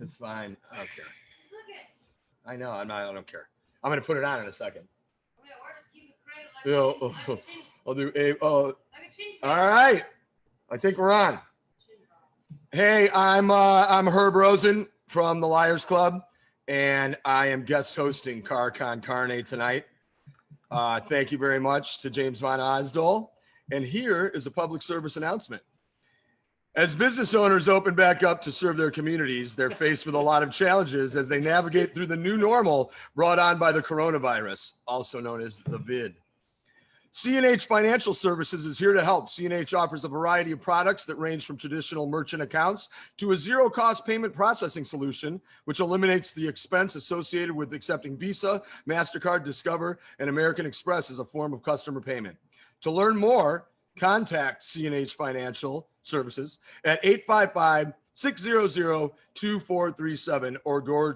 It's fine. I don't care. I know. I don't care. I'm gonna put it on in a second. I'll do a. All right. I think we're on. Hey, I'm Herb Rosen from the Liars Club, and I am guest hosting Car Con Carne tonight. Thank you very much to James Van Osdol. And here is a public service announcement. As business owners open back up to serve their communities, they're faced with a lot of challenges as they navigate through the new normal brought on by the coronavirus, also known as the vid. C&H Financial Services is here to help. C&H offers a variety of products that range from traditional merchant accounts to a zero-cost payment processing solution, which eliminates the expense associated with accepting Visa, MasterCard, Discover, and American Express as a form of customer payment. To learn more, contact C&H Financial Services at 855-600-2437 or go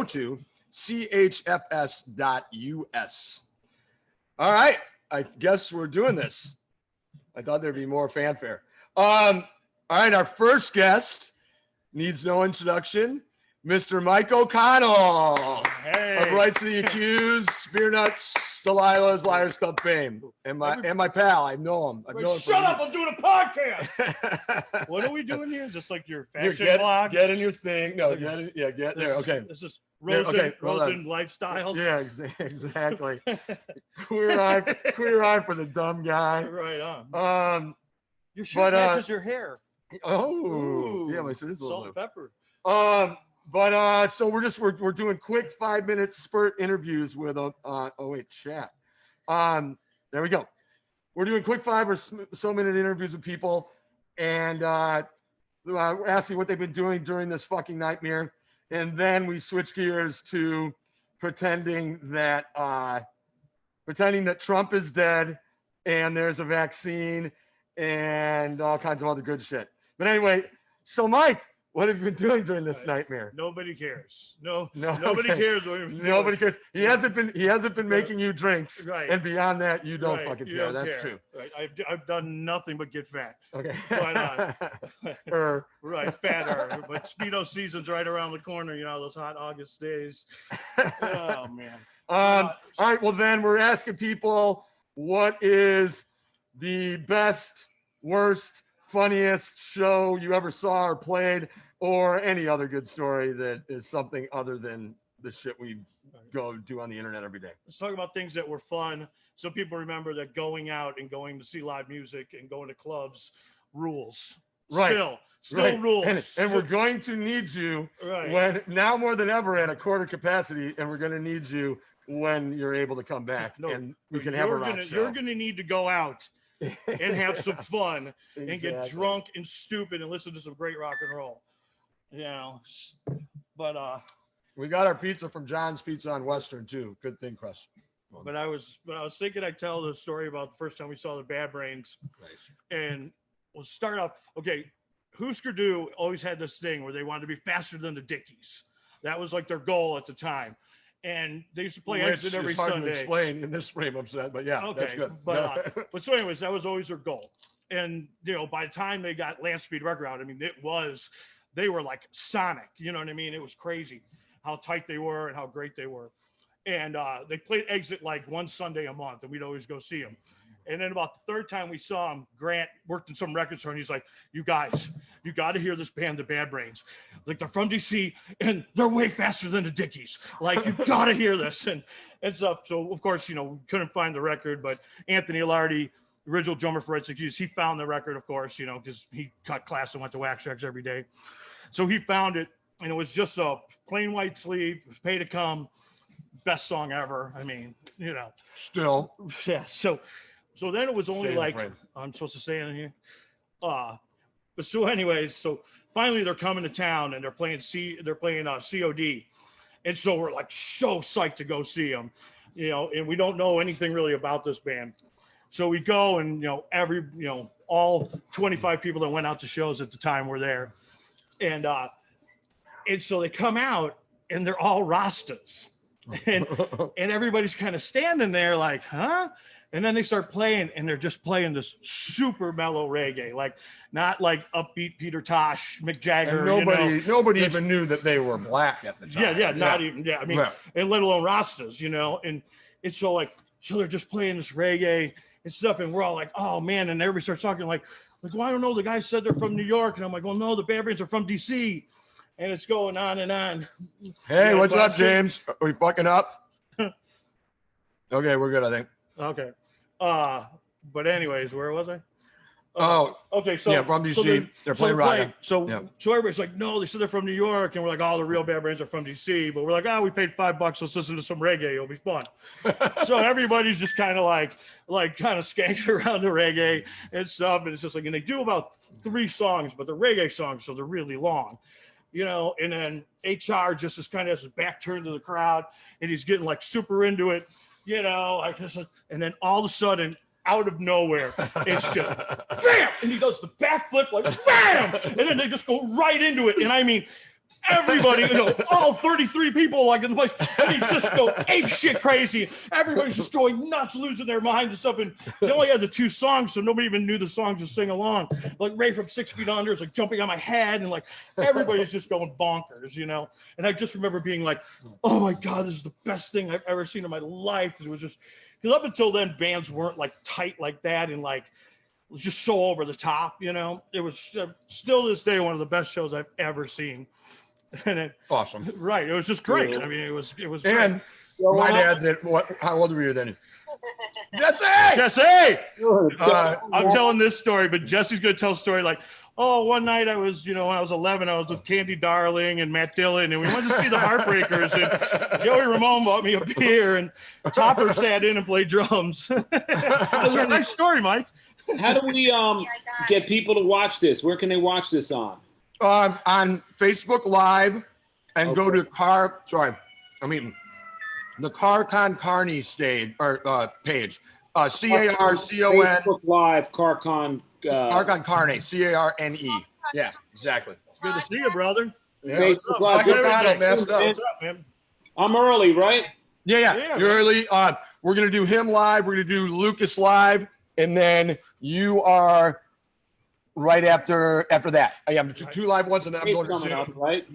to chfs.us. All right. I guess we're doing this. I thought there'd be more fanfare. All right, our first guest needs no introduction, Mr. Mike O'Connell. Hey. Of Rights to the Accused, Spear Nuts, Delilah's Liars Club fame, and my pal. I know him. Shut up! I'm doing a podcast. What are we doing here? Just like your fashion blog? Get in your thing. No, get there. Okay. This is Rosen Lifestyles. Yeah, exactly. Queer eye for the dumb guy. Right on. Your shirt matches your hair. Oh, yeah, my shirt is a little salt and pepper. So we're doing quick 5-minute spurt interviews with chat. There we go. We're doing quick 5 or so minute interviews with people, and we're asking what they've been doing during this fucking nightmare. And then we switch gears to pretending that Trump is dead and there's a vaccine and all kinds of other good shit. But anyway, so Mike, what have you been doing during this nightmare? Nobody cares. Nobody cares. Nobody cares. He hasn't been making you drinks, right? And beyond that, you don't fucking care. That's true. Right. I've done nothing but get fat. Okay. Right, fatter. But Speedo season's right around the corner. You know, those hot August days. Oh man. All right. Well, then we're asking people what is the best, worst, funniest show you ever saw or played, or any other good story that is something other than the shit we go do on the internet every day. Let's talk about things that were fun. So people remember that going out and going to see live music and going to clubs rules. Right. Still right. rules. And we're going to need you when now more than ever at a quarter capacity, and we're going to need you when you're able to come back and we can have a rock show. You're going to need to go out and have some fun and get drunk and stupid and listen to some great rock and roll. You know, but we got our pizza from John's Pizza on Western too. Good thing, crust. But I was thinking I'd tell the story about the first time we saw the Bad Brains. Nice. And we'll start off. Okay, Husker Du always had this thing where they wanted to be faster than the Dickies. That was like their goal at the time. And they used to play Exit every Sunday. Hard to explain in this frame of set, but yeah, okay, that's good. But so anyways, that was always their goal. And you know, by the time they got Land Speed Record out, I mean, they were like Sonic. You know what I mean? It was crazy how tight they were and how great they were. And they played Exit like one Sunday a month, and we'd always go see them. And then about the third time we saw him, Grant worked in some record store, and he's like, "You guys, you got to hear this band, the Bad Brains. Like, they're from DC, and they're way faster than the Dickies. Like, you got to hear this." And stuff. So, of course, you know, we couldn't find the record, but Anthony Ilardi, original drummer for Rights Accused, he found the record, of course, you know, because he cut class and went to Wax Tracks every day. So he found it, and it was just a plain white sleeve, Pay to Come, best song ever. I mean, you know. Still. Yeah, so then it was only I'm supposed to say it in here. But so anyways, so finally they're coming to town and they're playing COD. And so we're like so psyched to go see them, you know, and we don't know anything really about this band. So we go and, you know, all 25 people that went out to shows at the time were there. And so they come out and they're all Rastas. and everybody's kind of standing there like, huh? And then they start playing, and they're just playing this super mellow reggae, like not like upbeat Peter Tosh, Mick Jagger. And nobody even knew that they were black at the time. Not even. Yeah, I mean, and let alone Rastas, and it's so they're just playing this reggae and stuff, and we're all like, oh man, and everybody starts talking like, well, I don't know, the guy said they're from New York, and I'm like, well, no, the Bad Brains are from DC, and it's going on and on. Hey, what's up, James? Are we fucking up? Okay, we're good, I think. Okay. But anyways, where was I? Okay. So from DC, they're playing rock. So everybody's like, no, they said they're from New York, and we're like, oh, the real Bad Brains are from DC. But we're like, we paid $5. Let's listen to some reggae. It'll be fun. So everybody's just kind of like kind of skanking around the reggae and stuff. And it's just like, and they do about 3 songs, but they're reggae songs, so they're really long. And then HR just is kind of has his back turned to the crowd, and he's getting like super into it. And then all of a sudden, out of nowhere, it's just bam, and he does the backflip like bam, and then they just go right into it. And I mean, everybody, all 33 people like in the place, and he just go ape shit crazy. Everybody's just going nuts, losing their minds and stuff. And they only had the 2 songs, so nobody even knew the songs to sing along. Like Ray from 6 Feet Under is like jumping on my head, and like everybody's just going bonkers, And I just remember being like, oh my God, this is the best thing I've ever seen in my life. It was just, because up until then, bands weren't like tight like that and like just so over the top, It was still to this day one of the best shows I've ever seen. And awesome. Right. It was just great. Yeah. I mean, it was great. And might add that how old were you then? Jesse! I'm telling this story, but Jesse's going to tell a story like, one night I was, when I was 11, I was with Candy Darling and Matt Dillon, and we went to see the Heartbreakers, and Joey Ramone bought me a beer, and Topper sat in and played drums. It was a nice story, Mike. How do we get people to watch this? Where can they watch this on? On Facebook Live, and go to the Car Con Carne stage or page. CARCON. Facebook Live, Car Con. Car Con Carne, CARNE. Yeah, exactly. Good to see you, brother. Yeah. Facebook Live. What's up, man? I'm early, right? Yeah. You're early. We're gonna do him live. We're gonna do Lucas live, and then you are right after that. I have 2 live ones, and then I'm going to Zoom. Up, right?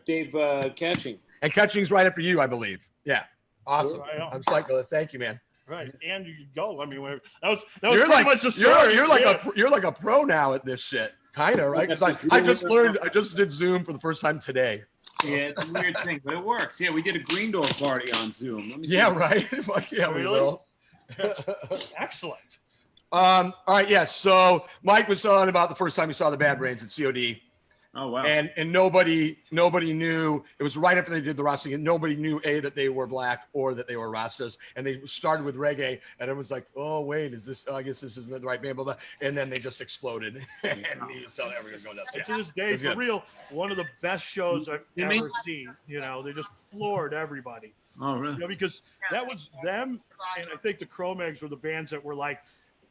Dave Catching. And Catching's right after you, I believe. Yeah. Awesome. Right, I'm psyched. Thank you, man. Right, and you can go. I mean, that was pretty much the story. You're like a pro now at this shit, kind of, right? Because I just did Zoom for the first time today. Yeah, it's a weird thing, but it works. Yeah, we did a Green Door party on Zoom. Let me see. Yeah, right. Fuck yeah, we will. Excellent. All right, yeah. So Mike was on about the first time he saw the Bad Brains at COD. Oh wow! And nobody knew. It was right after they did the Rasta, and nobody knew that they were black or that they were Rastas. And they started with reggae, and it was like, oh wait, is this? I guess this isn't the right band, blah blah. And then they just exploded, and he was telling everyone to go nuts. Yeah. To this day, for real, one of the best shows I've ever seen. They just floored everybody. Oh really? Because that was them, and I think the Cro-Mags were the bands that were like,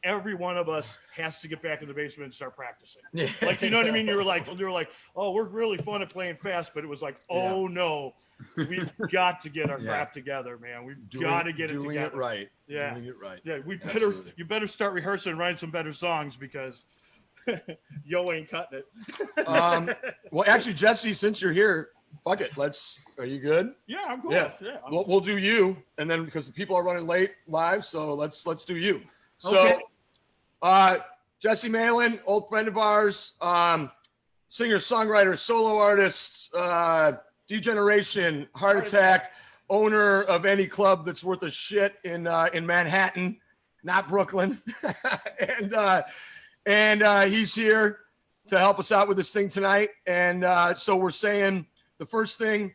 every one of us has to get back in the basement and start practicing. Like, you know what I mean? They were like, oh, we're really fun at playing fast, but it was like, oh no, we've got to get our crap together, man. We've got to get it together. Doing it right. Yeah. Doing it right. Yeah. You better start rehearsing and writing some better songs because yo ain't cutting it. Well, actually, Jesse, since you're here, fuck it. Are you good? Yeah, I'm good. Yeah. We'll do you. And then because the people are running late live, so let's do you. Okay. So, Jesse Malin, old friend of ours, singer, songwriter, solo artist, DGeneration, Heart Attack, owner of any club that's worth a shit in Manhattan, not Brooklyn, and he's here to help us out with this thing tonight. And so we're saying the first thing,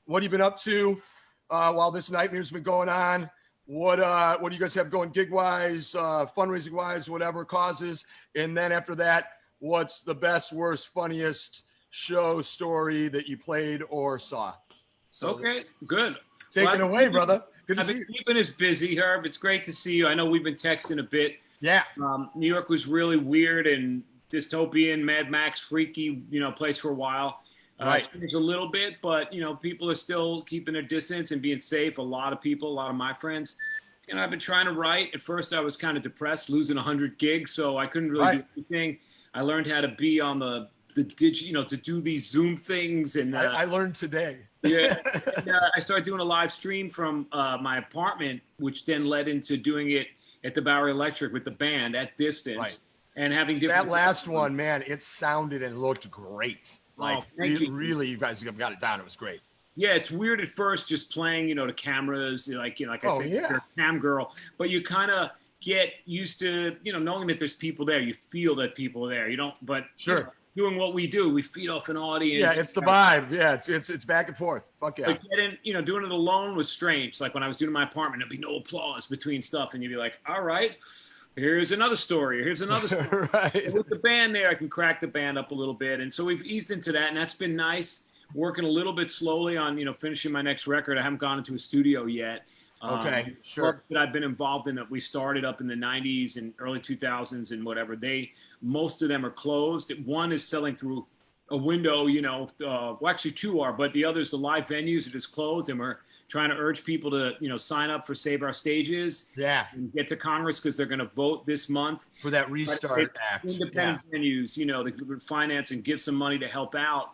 what have you been up to while this nightmare's been going on? What do you guys have going gig wise, fundraising wise, whatever causes? And then after that, what's the best, worst, funniest show story that you played or saw? So okay, good. Take it away, brother. Good to see you. I've been keeping us busy, Herb. It's great to see you. I know we've been texting a bit. Yeah. New York was really weird and dystopian, Mad Max, freaky, place for a while. Right. There's a little bit, but people are still keeping their distance and being safe. A lot of people, a lot of my friends. I've been trying to write. At first, I was kind of depressed, losing 100 gigs, so I couldn't really do anything. I learned how to be on the to do these Zoom things, and I learned today. yeah, and, I started doing a live stream from my apartment, which then led into doing it at the Bowery Electric with the band at distance, Right. and having different. That last one, man, it sounded and looked great. Like really, you guys got it down. It was great. Yeah, it's weird at first just playing, the cameras, like I said, you're a cam girl, but you kind of get used to, knowing that there's people there. You feel that people are there. You don't, but sure. Doing what we do, we feed off an audience. Yeah, it's the vibe. Yeah, it's back and forth. Fuck yeah. But doing it alone was strange. Like when I was doing my apartment, there'd be no applause between stuff, and you'd be like, all right, here's another story. Here's another story. Right. With the band there, I can crack the band up a little bit, and so we've eased into that, and that's been nice. Working a little bit slowly on finishing my next record. I haven't gone into a studio yet. Okay, sure. That I've been involved in that we started up in the 90s and early 2000s and whatever. Most of them are closed. One is selling through a window, well, actually two are, but the others, the live venues are just closed, and we're trying to urge people to, sign up for Save Our Stages. Yeah. And get to Congress because they're going to vote this month. For that Restart Act. Independent venues, to finance and give some money to help out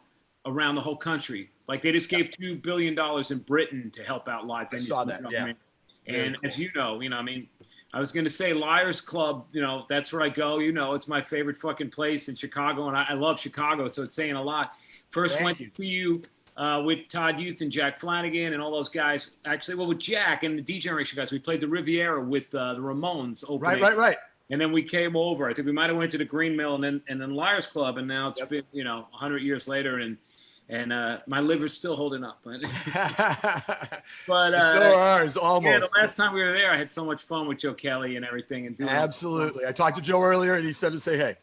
around the whole country. Like they just gave $2 billion in Britain to help out live venues. I saw that, yeah. And as I was going to say Liars Club, that's where I go. It's my favorite fucking place in Chicago, and I love Chicago, so it's saying a lot. First went to see you with Todd Youth and Jack Flanagan and all those guys. Actually, well, with Jack and the DGeneration guys, we played the Riviera with the Ramones opening. Right. And then we came over. I think we might have went to the Green Mill and then Liars Club, and now it's been 100 years later, and my liver's still holding up. But so ours almost. Yeah, the last time we were there, I had so much fun with Joe Kelly and everything. And absolutely. I talked to Joe earlier, and he said to say hey.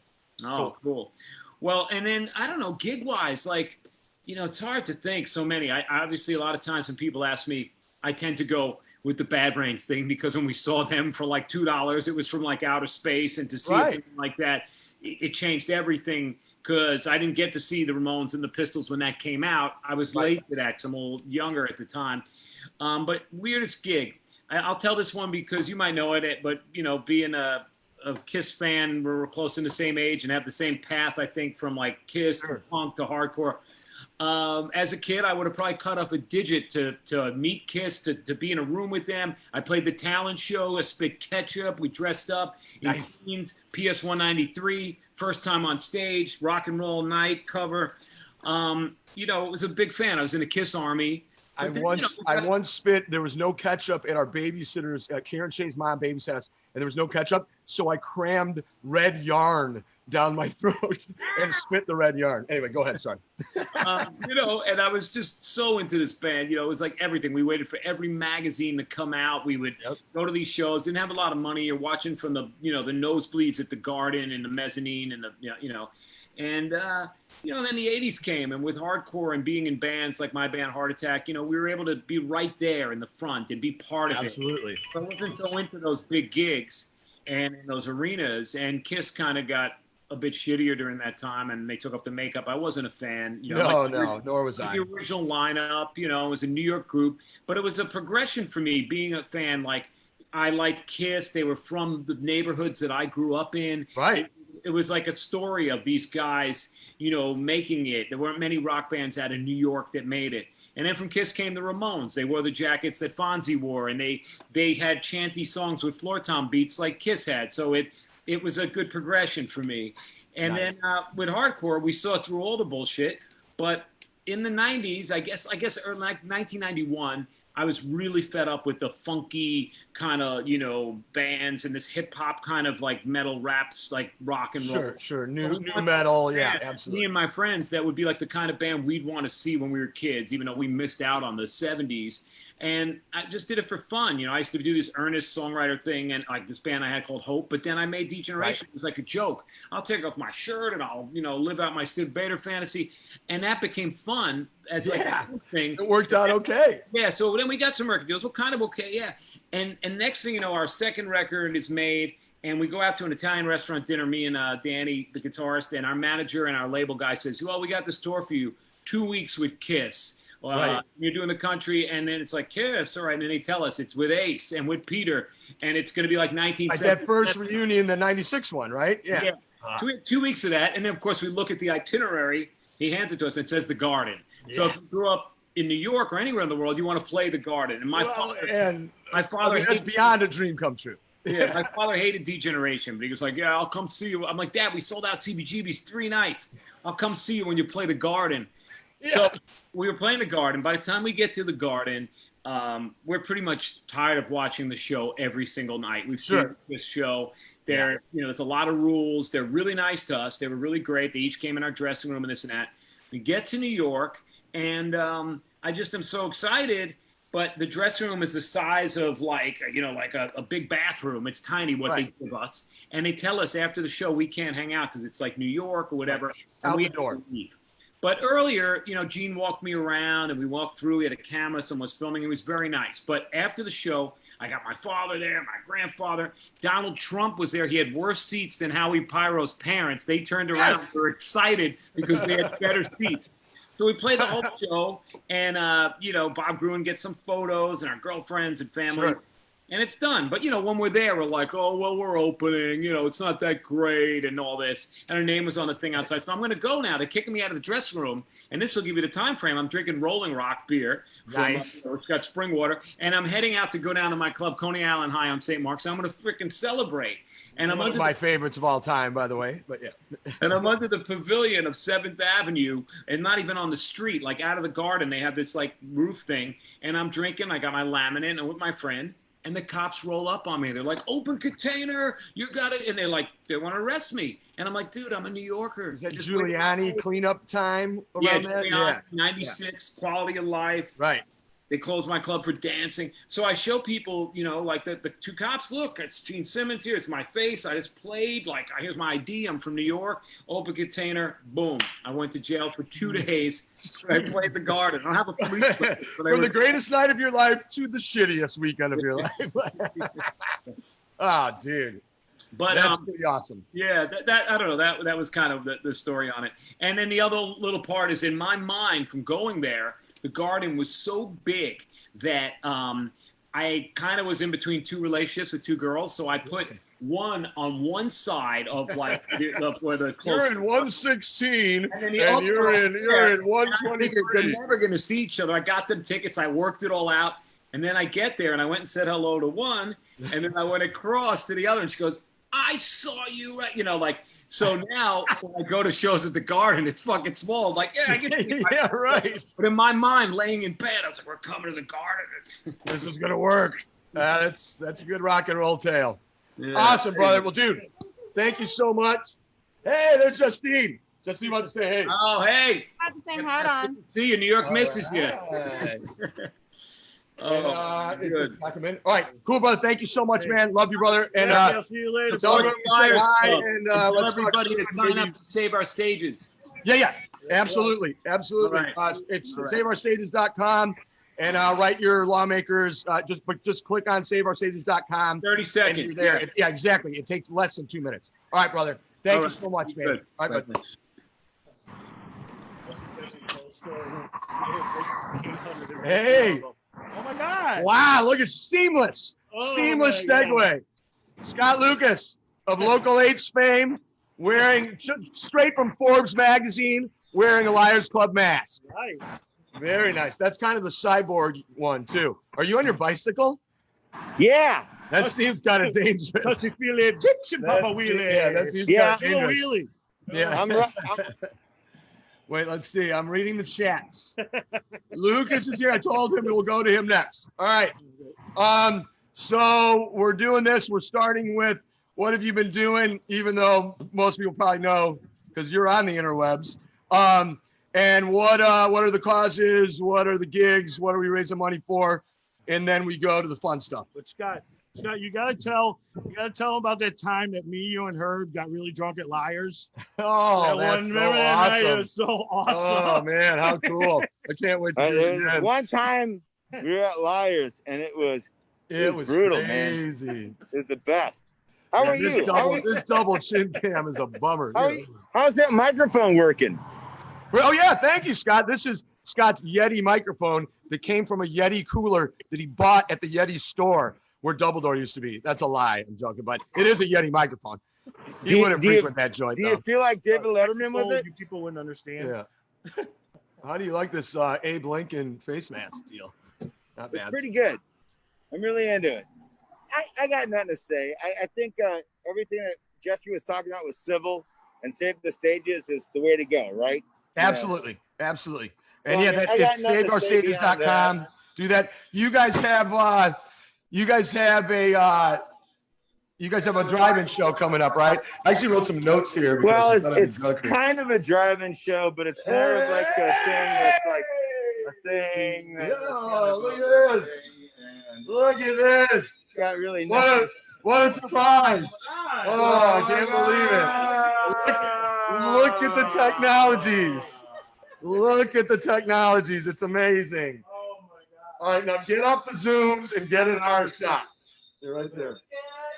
Oh, cool. Well, and then I don't know, gig wise, like it's hard to think. So many. I obviously a lot of times when people ask me, I tend to go with the Bad Brains thing because when we saw them for like $2, it was from like outer space, and to see something like that, it changed everything. Because I didn't get to see the Ramones and the Pistols when that came out. I was late to that because I'm a little younger at the time. But weirdest gig. I'll tell this one because you might know it, but, being a Kiss fan, we're close in the same age and have the same path, I think, from like Kiss to punk to hardcore. As a kid, I would have probably cut off a digit to meet Kiss, to be in a room with them. I played the talent show, I spit ketchup, we dressed up in Queens, PS 193, first time on stage, rock and roll night cover. It was a big fan. I was in the Kiss Army. I once spit, there was no ketchup at our babysitter's, Karen Shane's mom babysat us, and there was no ketchup, so I crammed red yarn down my throat and spit the red yarn. Anyway, go ahead, sorry. And I was just so into this band. It was like everything. We waited for every magazine to come out. We would go to these shows, didn't have a lot of money. You're watching from the, the nosebleeds at the Garden and the mezzanine and and then the 80s came, and with hardcore and being in bands like my band Heart Attack, we were able to be right there in the front and be part of it. Absolutely. I wasn't so into those big gigs and in those arenas, and Kiss kind of got a bit shittier during that time, and they took off the makeup. I wasn't a fan. Nor was I. The original lineup, it was a New York group, but it was a progression for me being a fan. Like, I liked Kiss. They were from the neighborhoods that I grew up in. Right. It was like a story of these guys, making it. There weren't many rock bands out of New York that made it. And then from Kiss came the Ramones. They wore the jackets that Fonzie wore, and they had chanty songs with floor tom beats like Kiss had. So it was a good progression for me. And then with hardcore, we saw through all the bullshit. But in the 90s, I guess or like 1991, I was really fed up with the funky kind of, bands and this hip hop kind of like metal raps, like rock and roll. Sure. New metal. Yeah, absolutely. Me and my friends, that would be like the kind of band we'd want to see when we were kids, even though we missed out on the 70s. And I just did it for fun. I used to do this earnest songwriter thing, and like this band I had called Hope, but then I made DGeneration. It was like a joke. I'll take off my shirt and I'll, live out my Steve Bader fantasy. And that became fun as like a thing. It worked out okay. Yeah. So then we got some record deals. Well, kind of okay. Yeah. And next thing you know, our second record is made, And we go out to an Italian restaurant dinner, me and Danny, the guitarist, and our manager and our label guy says, well, we got this tour for you, 2 weeks with Kiss. Right. You're doing the country, and then it's like, Kiss, all right. And then they tell us it's with Ace and with Peter, and it's going to be like 1970. Like that first reunion, the 96 one, right? Yeah. 2 weeks of that. And then, of course, we look at the itinerary. He hands it to us, and it says the Garden. Yes. So if you grew up in New York or anywhere in the world, you want to play the Garden. And my father that's beyond a dream come true. Yeah, my father hated DGeneration, but he was like, yeah, I'll come see you. I'm like, Dad, we sold out CBGB's 3 nights. I'll come see you when you play the Garden. Yeah. So we were playing the Garden. By the time we get to the Garden, we're pretty much tired of watching the show every single night. We've seen this show. There's a lot of rules. They're really nice to us. They were really great. They each came in our dressing room and this and that. We get to New York, and I just am so excited. But the dressing room is the size of like a big bathroom. It's tiny what they give us. And they tell us after the show we can't hang out because it's like New York or whatever. And we have to leave. But earlier, Gene walked me around and we walked through. He had a camera, someone was filming. It was very nice. But after the show, I got my father there, my grandfather. Donald Trump was there. He had worse seats than Howie Pyro's parents. They turned around and were excited because they had better seats. So we played the whole show, and, Bob Gruen gets some photos and our girlfriends and family, and it's done. But, when we're there, we're like, oh, well, we're opening, it's not that great and all this. And her name was on the thing outside. So I'm going to go now. They're kicking me out of the dressing room, and this will give you the time frame. I'm drinking Rolling Rock beer. It's got spring water, and I'm heading out to go down to my club, Coney Island High on St. Mark's. So I'm going to freaking celebrate. And I'm one of my favorites of all time, by the way. But yeah. And I'm under the pavilion of 7th Avenue, and not even on the street, like out of the Garden. They have this like roof thing, and I'm drinking. I got my laminate and with my friend, and the cops roll up on me. They're like, "Open container, you got it!" And they want to arrest me. And I'm like, "Dude, I'm a New Yorker." Is that Giuliani cleanup time around that? Yeah, 96, quality of life. Right. They closed my club for dancing. So I show people, like the 2 cops, look, it's Gene Simmons here. It's my face. I just played. Like, here's my ID. I'm from New York. Open container. Boom. I went to jail for 2 days. I played the Garden. I don't have a police record, from the greatest night of your life to the shittiest weekend of your life. Oh, dude. But that's pretty awesome. Yeah, that I don't know. That was kind of the story on it. And then the other little part is in my mind from going there, the Garden was so big that I kind of was in between 2 relationships with 2 girls. So I put one on one side of like where the close. You're in 116 and you're in 123. They're never going to see each other. I got them tickets. I worked it all out. And then I get there and I went and said hello to one. And then I went across to the other and she goes, I saw you, right? So now when I go to shows at the Garden, it's fucking small. Like, yeah, I get it. Yeah, right. But in my mind, laying in bed, I was like, we're coming to the Garden. This is going to work. That's a good rock and roll tale. Yeah. Awesome, brother. Well, dude, thank you so much. Hey, there's Justine. Justine wants to say hey. Oh, hey. I have the same hat on. See you. New York misses you. Good. All right, cool, brother. Thank you so much, man. Love you, brother. And I'll see you later. Tell everybody to say hi, and let's everybody to sign up to Save Our Stages. Yeah, absolutely. Right. It's saveourstages.com, and write your lawmakers. Just click on saveourstages.com. 30 seconds. You're there. Yeah, exactly. It takes less than 2 minutes. All right, brother. Thank you so much, man. Good. All right, bud. Hey. Oh my God! Wow! Look at seamless segue. Scott Lucas of Local H fame, wearing straight from Forbes magazine, wearing a Liars Club mask. Nice. Very nice. That's kind of the cyborg one too. Are you on your bicycle? Yeah. That seems kind of dangerous. Touchy feely addiction, Papa Wheelie. Yeah, that seems kind of dangerous. Wheelie. Yeah. Wait, let's see. I'm reading the chats. Lucas is here. I told him we'll go to him next. All right. So we're doing this. We're starting with what have you been doing, even though most people probably know because you're on the interwebs. And what are the causes? What are the gigs? What are we raising money for? And then we go to the fun stuff. But Scott, you gotta tell them about that time that me, you, and Herb got really drunk at Liars. Oh, that's so awesome! It was so awesome. Oh man, how cool! I can't wait to do it again. One time we were at Liars, and it was brutal, crazy. Man. It was the best. How Yeah, are you? This double chin cam is a bummer. How's that microphone working? Oh yeah, thank you, Scott. This is Scott's Yeti microphone that came from a Yeti cooler that he bought at the Yeti store where Double Door used to be. That's a lie. I'm joking, but it is a Yeti microphone. He wouldn't frequent that joint. Do you feel like David Letterman with it? You people wouldn't understand. Yeah. How do you like this Abe Lincoln face mask deal? Not It's bad. pretty good. I'm really into it. I got nothing to say. I think everything that Jesse was talking about was civil, and Save the Stages is the way to go, right? Absolutely. Absolutely. So, And yeah, I that's got nothing to say beyond saveourstages.com. Do that. You guys have a drive-in show coming up, right? I actually wrote some notes here. Well, because it's kind of a drive-in show, but it's more of like a thing that's like a thing. That's Look at this. Look at this. Got really nothing. What a surprise. Oh, I can't believe it. Look at the technologies. Look at the technologies. It's amazing. Oh my God. All right, now get up the zooms and get in our shot. You're right there.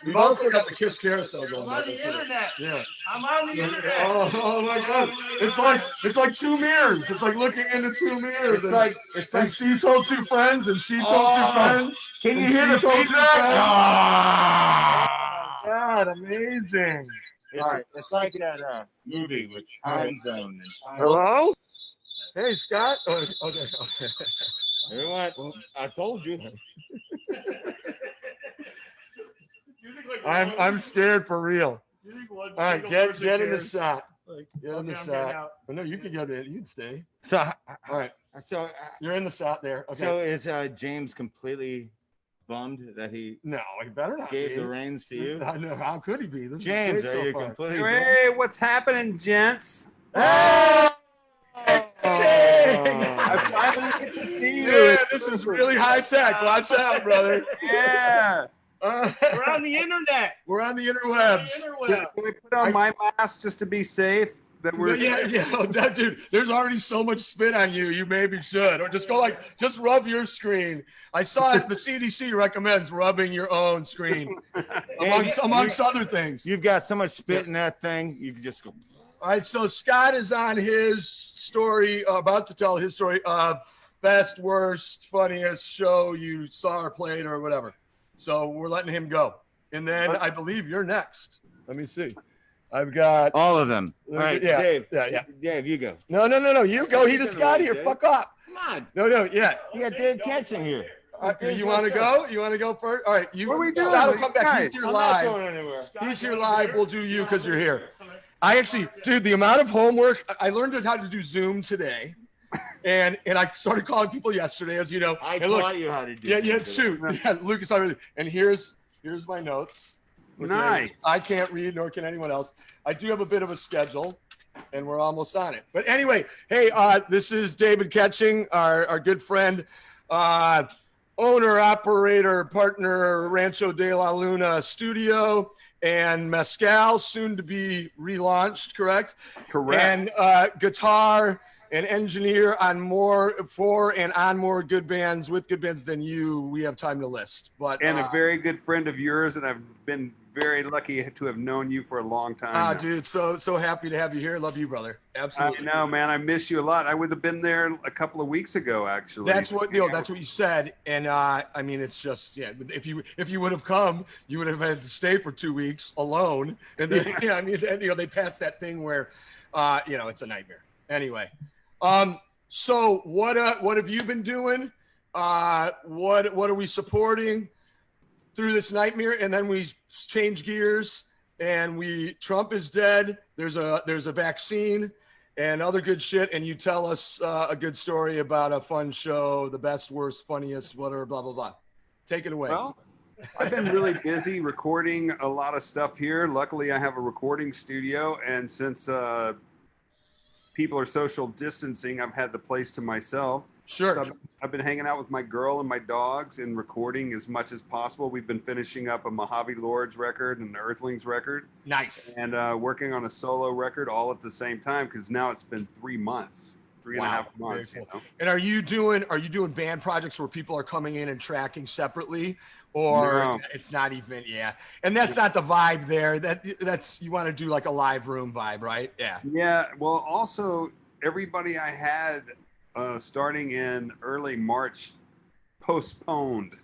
We've also got the Kiss Carousel going. I'm on the internet. Yeah. I'm on the internet. Oh my God! It's like two mirrors. It's like looking into two mirrors. It's like she told two friends, and she told two friends. Can you hear the feedback? God, amazing! It's like that movie with Time Zone. Hello? Hey, Scott. Oh, okay. Everyone, I told you. I'm scared for real. All right, get in the shot. Like, Get in the okay, I'm getting shot. out. Oh, no, you can get in. You'd stay. So, All right, you're in the shot there. Okay. so is James completely bummed that he No, he better not gave be. the reins to you? I know. How could he be? This is James, great are so you far. completely? Hey, what's happening, gents? Hey! I finally get to see you. Yeah, this is really high tech. Watch out, brother. Yeah. We're on the internet. We're on the The interwebs. interweb. Can I put on my mask just to be safe? That we're Yeah. Oh, dude, there's already so much spit on you. You maybe should, or just rub your screen. I saw it. The CDC recommends rubbing your own screen, amongst other things. You've got so much spit in that thing. You can just go. All right, so Scott is on his story, about to tell his story of best, worst, funniest show you saw or played or whatever. So we're letting him go. And then I believe you're next. Let me see. I've got All of them. All right, Yeah, Dave. yeah. Dave, you go. No. You go. He just got here. Dave. Fuck off. Come on. No. Yeah. You got Dave Ketching here. You want to go? You want to go first? All right. What are we doing? That'll come back. Guys, He's here I'm not live. going anywhere. He's here live. We'll do you because you're here. I actually, dude, the amount of homework I learned how to do Zoom today, and I started calling people yesterday, as you know. I And look, taught you how to do yeah, this. shoot, yeah, Lucas already. And here's my notes. which Nice. I can't read, nor can anyone else. I do have a bit of a schedule, and we're almost on it. But anyway, hey, this is David Ketching, our good friend, owner, operator, partner, Rancho De La Luna studio, and Mezcal, soon to be relaunched, correct? Correct. And guitar and engineer on more good bands with good bands than you. We have time to list, but And a very good friend of yours, and I've been very lucky to have known you for a long time. now. dude, so happy to have you here. Love you, brother. I Absolutely. know, man. I miss you a lot. I would have been there a couple of weeks ago, actually. That's what you said, and I mean, it's just If you would have come, you would have had to stay for 2 weeks alone, and then I mean, they passed that thing where, it's a nightmare. Anyway, so what have you been doing? What are we supporting through this nightmare? And then we change gears, and Trump is dead. There's a vaccine and other good shit, and you tell us a good story about a fun show, the best, worst, funniest, whatever, blah blah blah. Take it away. Well, I've been really busy recording a lot of stuff here. Luckily, I have a recording studio, and since people are social distancing, I've had the place to myself. Sure. So I've been hanging out with my girl and my dogs and recording as much as possible. We've been finishing up a Mojave Lords record and an Earthlings record, Nice. and working on a solo record all at the same time, because now it's been 3 months. three and a half months. Very You cool. know? And are you doing band projects where people are coming in and tracking separately, or No. it's not even? Yeah, and that's not the vibe there. That's you want to do like a live room vibe, right? Yeah. Yeah. Well, also everybody I had starting in early March postponed.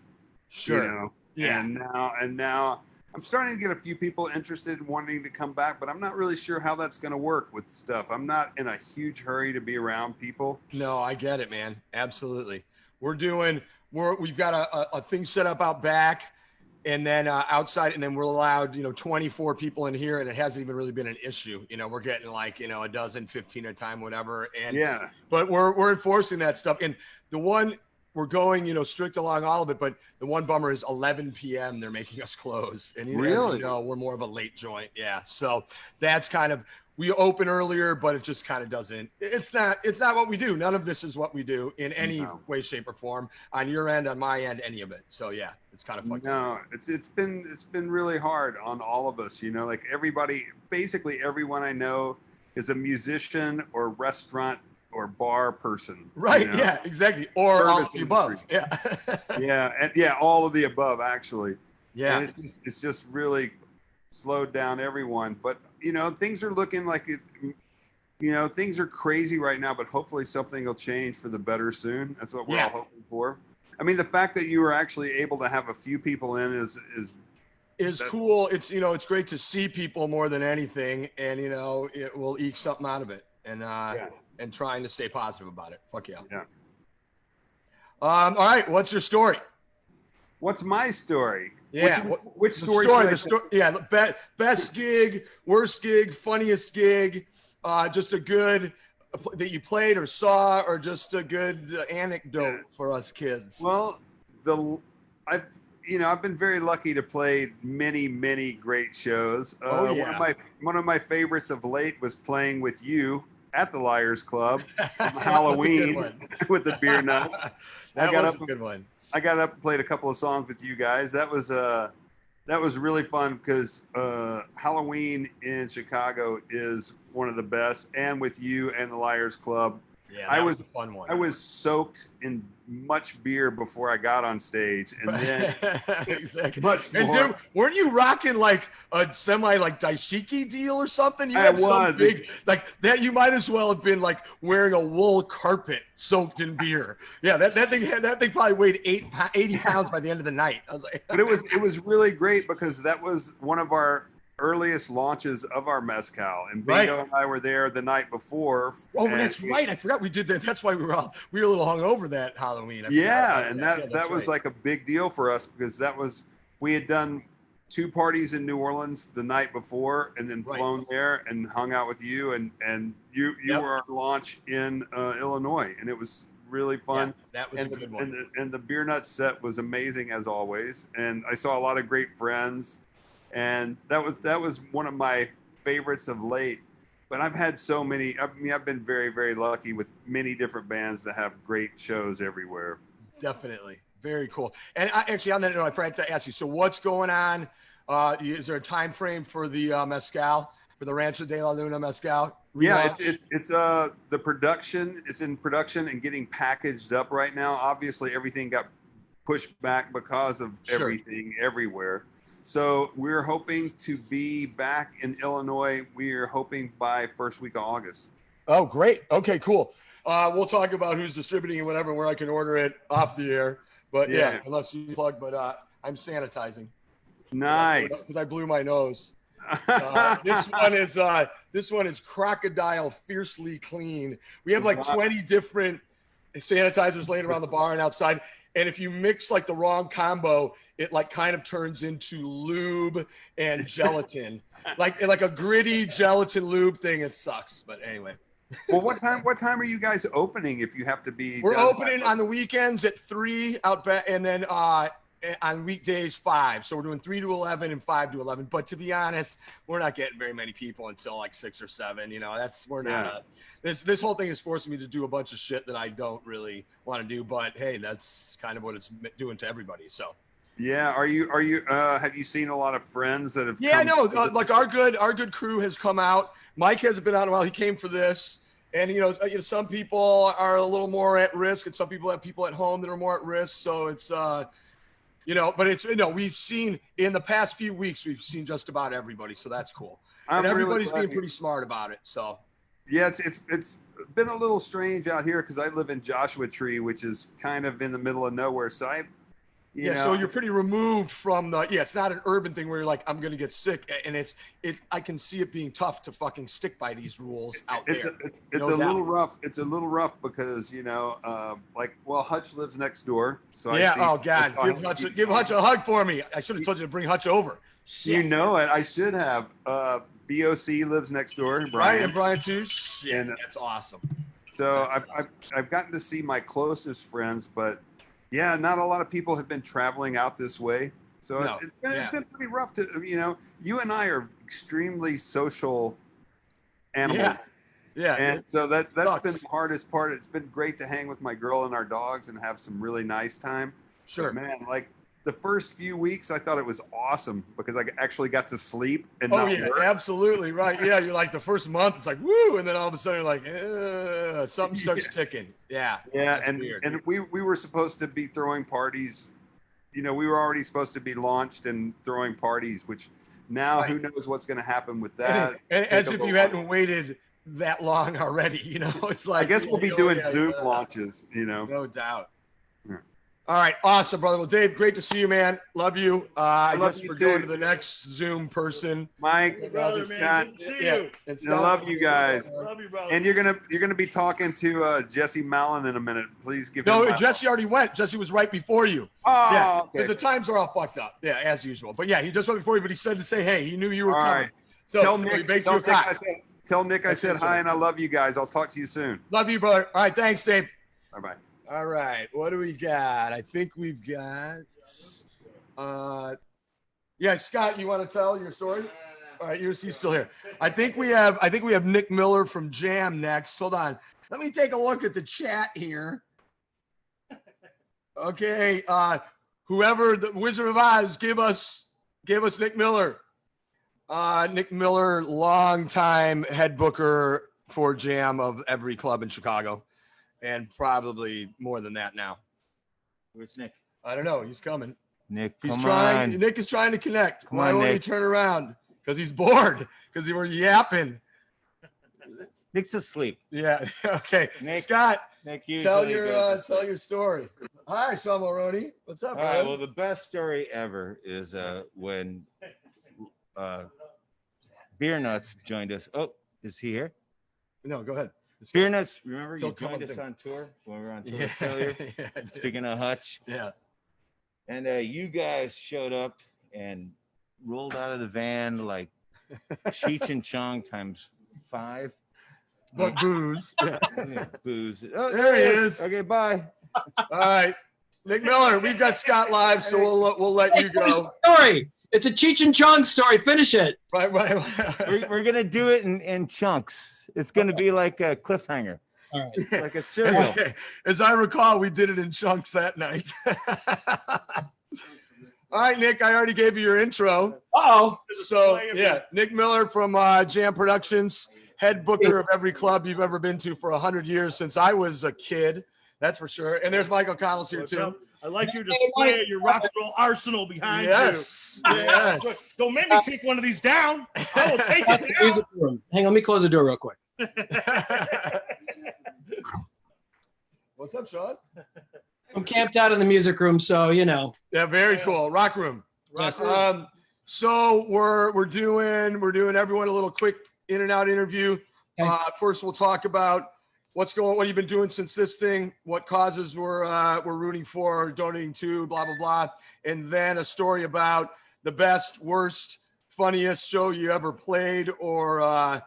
Sure. You know, Yeah. and now I'm starting to get a few people interested in wanting to come back, but I'm not really sure how that's going to work with stuff. I'm not in a huge hurry to be around people. No, I get it, man. Absolutely. We've got a thing set up out back, and then outside, and then we're allowed 24 people in here, and it hasn't even really been an issue. We're getting like a dozen, 15 at a time, whatever. And Yeah. but we're enforcing that stuff. And the one we're going strict along all of it, but the one bummer is 11 p.m. they're making us close. And Really? we're more of a late joint. Yeah. So that's kind of, we open earlier, but it just kind of doesn't, it's not what we do. None of this is what we do in any way, shape, or form, on your end, on my end, any of it. So yeah, it's kind of fun. No, it's been really hard on all of us, like everybody, basically everyone I know is a musician or restaurant or bar person. Right. Yeah, exactly. Or all of the above. Industry. Yeah. Yeah. All of the above, actually. Yeah. And it's just really slowed down everyone. But, things are looking like it, things are crazy right now, but hopefully something will change for the better soon. That's what we're all hoping for. I mean, the fact that you were actually able to have a few people in is cool. It's, it's great to see people more than anything. And, it will eke something out of it. And trying to stay positive about it. Fuck yeah. Yeah. All right. What's your story? What's my story? Yeah. Which story? Best gig, worst gig, funniest gig, just a good that you played or saw, or just a good anecdote for us kids. Well, I've been very lucky to play many great shows. One of my favorites of late was playing with you at the Liars Club on Halloween with the beer nuts. That was a good one. I got up and played a couple of songs with you guys. That was really fun because Halloween in Chicago is one of the best, and with you and the Liars Club. Yeah, that was a fun one. I was soaked in much beer before I got on stage, and then exactly. much more. And dude, weren't you rocking like a semi like daishiki deal or something? You I had was. some big like that. You might as well have been like wearing a wool carpet soaked in beer. Yeah, that thing probably weighed 80 pounds by the end of the night. I was like, but it was really great because that was one of our earliest launches of our mezcal, and Bingo and I were there the night before. Oh, that's right. I forgot we did that. That's why we were a little hungover that Halloween. That was like a big deal for us because we had done 2 parties in New Orleans the night before, and then flown there and hung out with you, and you were our launch in Illinois, and it was really fun. Yeah, that was a good one. And the beer nut set was amazing as always, and I saw a lot of great friends. And that was one of my favorites of late. But I've had so many. I mean, I've been very, very lucky with many different bands that have great shows everywhere. Definitely. Very cool. And actually, on that note, I forgot to ask you, so what's going on? Is there a time frame for the Mezcal, for the Rancho De La Luna Mezcal? Yeah, it's the production is in production and getting packaged up right now. Obviously, everything got pushed back because of everything everywhere. So we're hoping to be back in Illinois. We are hoping by first week of August. Oh, great. Okay, cool. We'll talk about who's distributing and whatever, where I can order it off the air. But yeah unless you plug, but I'm sanitizing. Nice. Because I blew my nose. This one is Crocodile Fiercely Clean. We have like 20 different sanitizers laying around the bar and outside. And if you mix like the wrong combo, it like kind of turns into lube and gelatin, like a gritty gelatin lube thing. It sucks, but anyway. Well, what time are you guys opening? If you have to be, we're opening on the weekends at 3 out back, and then on weekdays 5. So we're doing 3 to 11 and 5 to 11. But to be honest, we're not getting very many people until like 6 or 7. We're not. This whole thing is forcing me to do a bunch of shit that I don't really want to do. But hey, that's kind of what it's doing to everybody. So. Yeah. Are you? Have you seen a lot of friends that have? Yeah, no. Like our good crew has come out. Mike hasn't been out in a while. He came for this. And some people are a little more at risk, and some people have people at home that are more at risk. So it's but it's we've seen in the past few weeks, we've seen just about everybody, so that's cool. And everybody's being pretty smart about it. So yeah, it's been a little strange out here because I live in Joshua Tree, which is kind of in the middle of nowhere. So so you're pretty removed from it's not an urban thing where you're like, I'm gonna get sick, and I can see it being tough to fucking stick by these rules out there. It's a little rough. It's a little rough because Hutch lives next door, so oh God, give Hutch a hug for me. I should have told you to bring Hutch over. Shit. You know it. I should have. BOC lives next door. Brian too. Yeah, and that's awesome. So I've gotten to see my closest friends, but yeah, not a lot of people have been traveling out this way. So it's been pretty rough to, you and I are extremely social animals. Yeah. And so that's been the hardest part. It's been great to hang with my girl and our dogs and have some really nice time. Sure. But man, like the first few weeks, I thought it was awesome because I actually got to sleep and work. Absolutely. Right. Yeah. You're like the first month, it's like, woo. And then all of a sudden you're like, something starts ticking. Yeah. Yeah. And we were supposed to be throwing parties. We were already supposed to be launched and throwing parties, which now who knows what's going to happen with that. And as if you hadn't waited that long already, it's like, I guess we'll be doing Zoom launches, No doubt. All right. Awesome, brother. Well, Dave, great to see you, man. Love you. I guess we're going to the next Zoom person. Mike, brother, Scott. I love you guys. Love you, brother. And you're gonna be talking to Jesse Malin in a minute. Please give him. No, Jesse already went. Jesse was right before you. Oh, yeah, okay. Because the times are all fucked up. Yeah, as usual. But yeah, he just went before you. But he said to say, hey, he knew you were coming. Right. So tell Nick I said hi and I love you guys. I'll talk to you soon. Love you, brother. All right, thanks, Dave. Bye-bye. All right, what do we got? I think we've got Scott, you want to tell your story? All right, he's still here. I think we have Nick Miller from Jam next. Hold on. Let me take a look at the chat here. Okay, whoever the Wizard of Oz, give us Nick Miller. Nick Miller, longtime head booker for Jam of every club in Chicago. And probably more than that now. Where's Nick? I don't know. He's coming. Nick, Nick is trying to connect. Why won't he turn around? Because he's bored. Because we were yapping. Nick's asleep. Yeah. Okay. Nick, Scott, Nick, tell your story. Hi, Sean Mulroney. What's up, man? Well, the best story ever is when Beer Nuts joined us. Oh, is he here? No, go ahead. Beer Nuts, remember you joined us on tour when we were on tour earlier? Yeah, Speaking of Hutch. Yeah. And you guys showed up and rolled out of the van like Cheech and Chong times 5. But booze. Yeah. Booze. Oh, there he is. Okay, bye. All right. Nick Miller, we've got Scott live, so we'll let you go. Story. It's a Cheech and Chong story. Finish it. Right. We're going to do it in chunks. It's going to be like a cliffhanger. All right. Like a cereal. As I recall, we did it in chunks that night. All right, Nick, I already gave you your intro. Oh. So, yeah, Nick Miller from Jam Productions, head booker of every club you've ever been to for 100 years since I was a kid. That's for sure. And there's Michael Connell's here, too. I like your display of your rock and roll arsenal behind you. Yes. Don't make me take one of these down. I will take it down. Hang on, let me close the door real quick. What's up, Sean? I'm camped out in the music room, so Yeah, very cool. Rock room. Yes. So we're doing everyone a little quick in and out interview. Okay. First, we'll talk about what you've been doing since this thing, what causes we're rooting for, donating to, blah, blah, blah. And then a story about the best, worst, funniest show you ever played or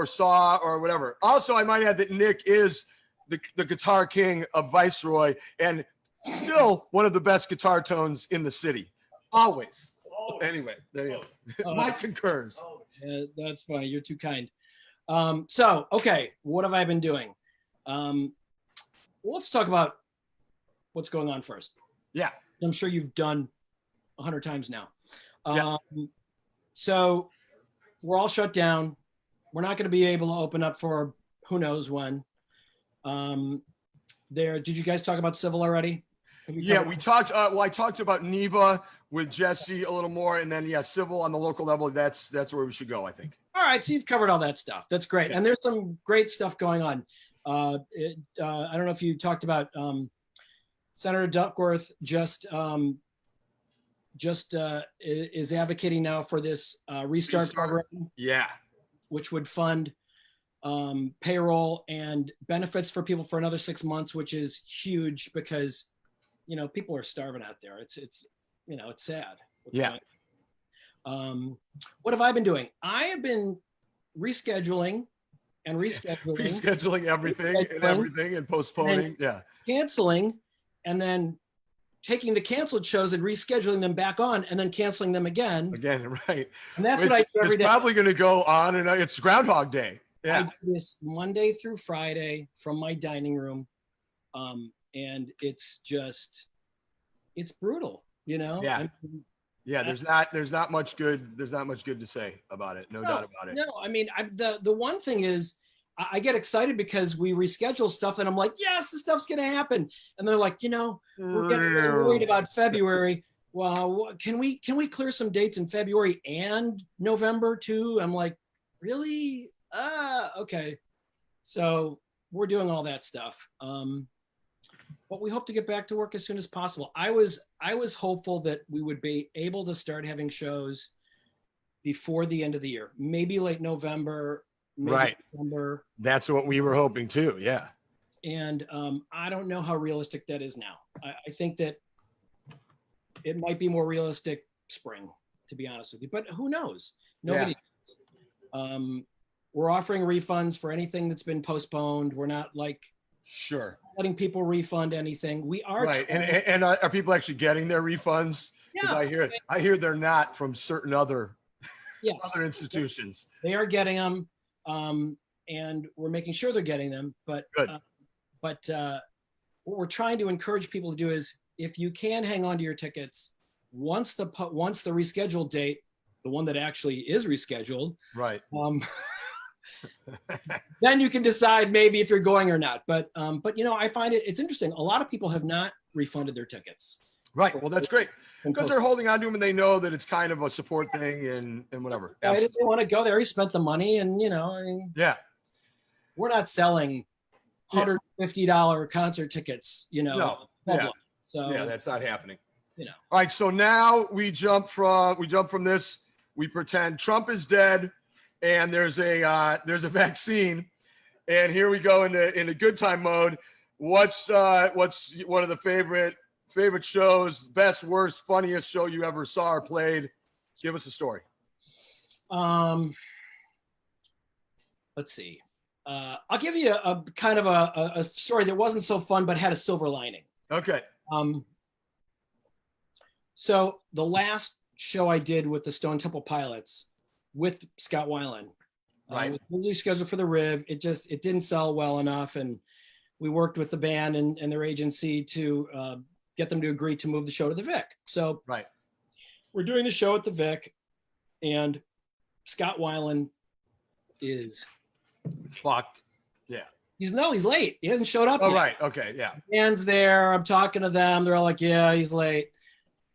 saw or whatever. Also, I might add that Nick is the guitar king of Viceroy and still one of the best guitar tones in the city. Always. Anyway, there you go. Mike concurs. That's fine. You're too kind. Okay, what have I been doing? Let's talk about what's going on first. Yeah. I'm sure you've done 100 times now. Yeah. So we're all shut down. We're not going to be able to open up for who knows when. Did you guys talk about Civil already? Yeah, we talked. Well, I talked about Neva with Jesse a little more, and then Civil on the local level. That's where we should go, I think. All right, so you've covered all that stuff. That's great, and there's some great stuff going on. I don't know if you talked about Senator Duckworth is advocating now for this restart program. Yeah, which would fund payroll and benefits for people for another 6 months, which is huge because, people are starving out there. It's sad. Yeah. What have I been doing? I have been rescheduling everything and postponing. Yeah. Canceling and then taking the canceled shows and rescheduling them back on and then canceling them again. Right. And that's what I do every day. It's probably going to go on and it's Groundhog Day. Yeah. I do this Monday through Friday from my dining room. And it's brutal, Yeah. Yeah. There's not much good to say about it. No doubt about it. No, I mean, the one thing is I get excited because we reschedule stuff and I'm like, yes, this stuff's going to happen. And they're like, we're getting worried about February. Well, can we clear some dates in February and November too? I'm like, really? Okay. So we're doing all that stuff. But we hope to get back to work as soon as possible. I was hopeful that we would be able to start having shows before the end of the year, maybe late November, maybe right. December. That's what we were hoping too. Yeah. And I don't know how realistic that is now. I think that it might be more realistic spring, to be honest with you, but who knows? Nobody. Yeah. We're offering refunds for anything that's been postponed. We're not sure letting people refund anything. We are right. And are people actually getting their refunds? Yeah. I hear they're not from certain other institutions. They are getting them. And we're making sure they're getting them. But what we're trying to encourage people to do is, if you can hang on to your tickets, once the rescheduled date, the one that actually is rescheduled, right? Then you can decide maybe if you're going or not. But I find it's interesting. A lot of people have not refunded their tickets. Right. Well, that's great because they're holding on to them and they know that it's kind of a support thing and whatever. I didn't want to go there. He spent the money, and yeah, we're not selling $150 concert tickets. No. Yeah. So yeah, that's not happening. All right. So now we jump from this. We pretend Trump is dead, and there's a vaccine, and here we go into good time mode. What's one of the favorite shows, best, worst, funniest show you ever saw or played? Give us a story. Let's see. I'll give you a kind of a story that wasn't so fun, but had a silver lining. Okay. So the last show I did with the Stone Temple Pilots with Scott Weiland, right, was busy scheduled for the Riv. It didn't sell well enough, and we worked with the band and their agency to get them to agree to move the show to the Vic. So right, we're doing the show at the Vic, and Scott Weiland is fucked. Yeah. He's late. He hasn't showed up yet. Right. Okay. Yeah. Band's there. I'm talking to them. They're all like, yeah, he's late.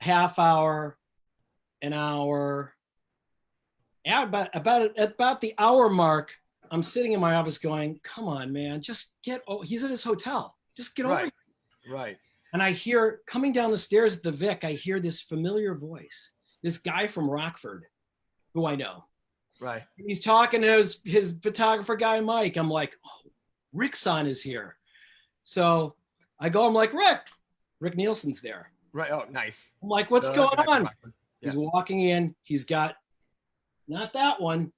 Half hour, an hour. Yeah, about the hour mark, I'm sitting in my office going, come on, man, just he's at his hotel. Just get over here. Right. And I hear, coming down the stairs at the Vic, I hear this familiar voice, this guy from Rockford, who I know. Right. He's talking to his photographer guy, Mike. I'm like, oh, Rick's son is here. So I go, I'm like, Rick Nielsen's there. Right. Oh, nice. I'm like, what's going on? Yeah. He's walking in. He's got not that one,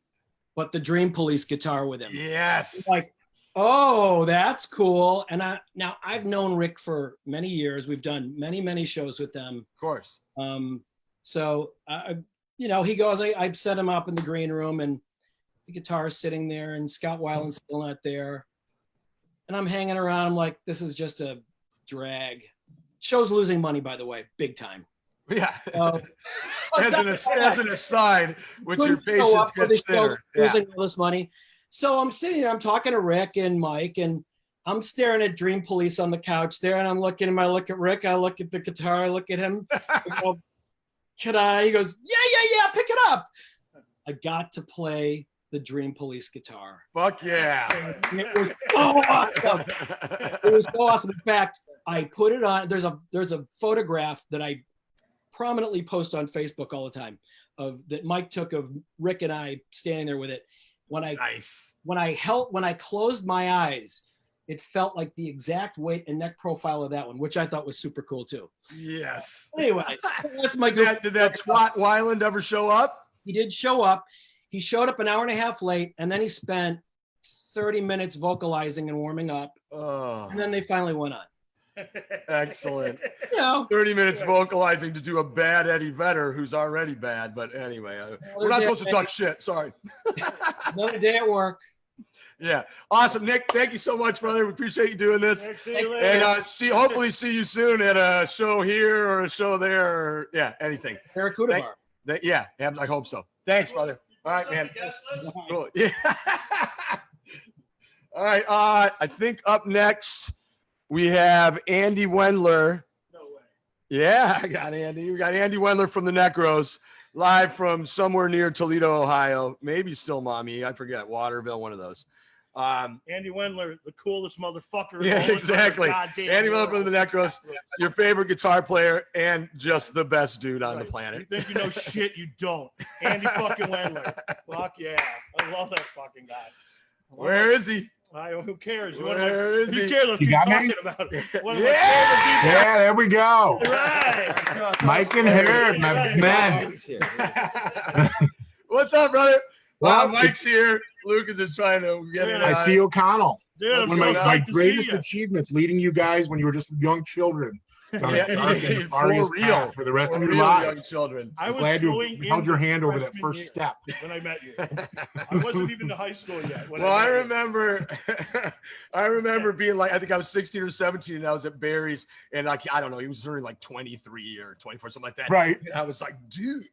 but the Dream Police guitar with him. Yes. I'm like, oh, that's cool. And I've known Rick for many years. We've done many, many shows with them. Of course. So he goes, I set him up in the green room, and the guitar's sitting there, and Scott Weiland's still not there. And I'm hanging around. I'm like, this is just a drag. Show's losing money, by the way, big time. Yeah. As an aside, which your patience gets thinner. Losing all this money. So I'm sitting there, I'm talking to Rick and Mike, and I'm staring at Dream Police on the couch there, and I'm looking at him. I look at Rick, I look at the guitar, I look at him. I go, can I? He goes, yeah, pick it up. I got to play the Dream Police guitar. Fuck yeah. And it was so awesome. It was so awesome. In fact, I put it on. There's a photograph that I prominently post on Facebook all the time that Mike took of Rick and I standing there with it. When I closed my eyes, it felt like the exact weight and neck profile of that one, which I thought was super cool too. Yes. Anyway, that's my did that twat Weiland ever show up? He did show up. He showed up an hour and a half late, and then he spent 30 minutes vocalizing and warming up. Oh. And then they finally went on. Excellent. 30 minutes vocalizing to do a bad Eddie Vedder, who's already bad. But anyway, we're not supposed to talk shit. Sorry. Another day at work. Yeah. Awesome, Nick. Thank you so much, brother. We appreciate you doing this. And hopefully see you soon at a show here or a show there or anything. Barracuda Bar. Yeah, I hope so. Thanks, brother. All right, man. Cool. Yeah. All right. I think up next we have Andy Wendler. No way. Yeah, I got Andy. We got Andy Wendler from the Necros, live from somewhere near Toledo, Ohio. Maybe still Mommy. I forget. Waterville, one of those. Andy Wendler, the coolest motherfucker. Yeah, exactly. Andy Wendler from the Necros, your favorite guitar player and just the best dude on the planet. You think you know shit, you don't. Andy fucking Wendler. Fuck yeah. I love that fucking guy. Where is he? Who cares? Where is he? Who cares? You got talking me? about it. Yeah, there we go. Right. Mike and Herb, my man. What's up, brother? Well, Mike's here. Lucas is trying to get it. I see O'Connell. Dude, One of my greatest achievements, leading you guys when you were just young children. For real. For the rest of your lives. Young children. I was glad you held your hand over that freshman first year step. when I met you. I wasn't even to high school yet. Well, I remember, I remember being like, I think I was 16 or 17, and I was at Barry's, and like, I don't know, he was turning like 23 or 24, something like that. Right. And I was like, dude,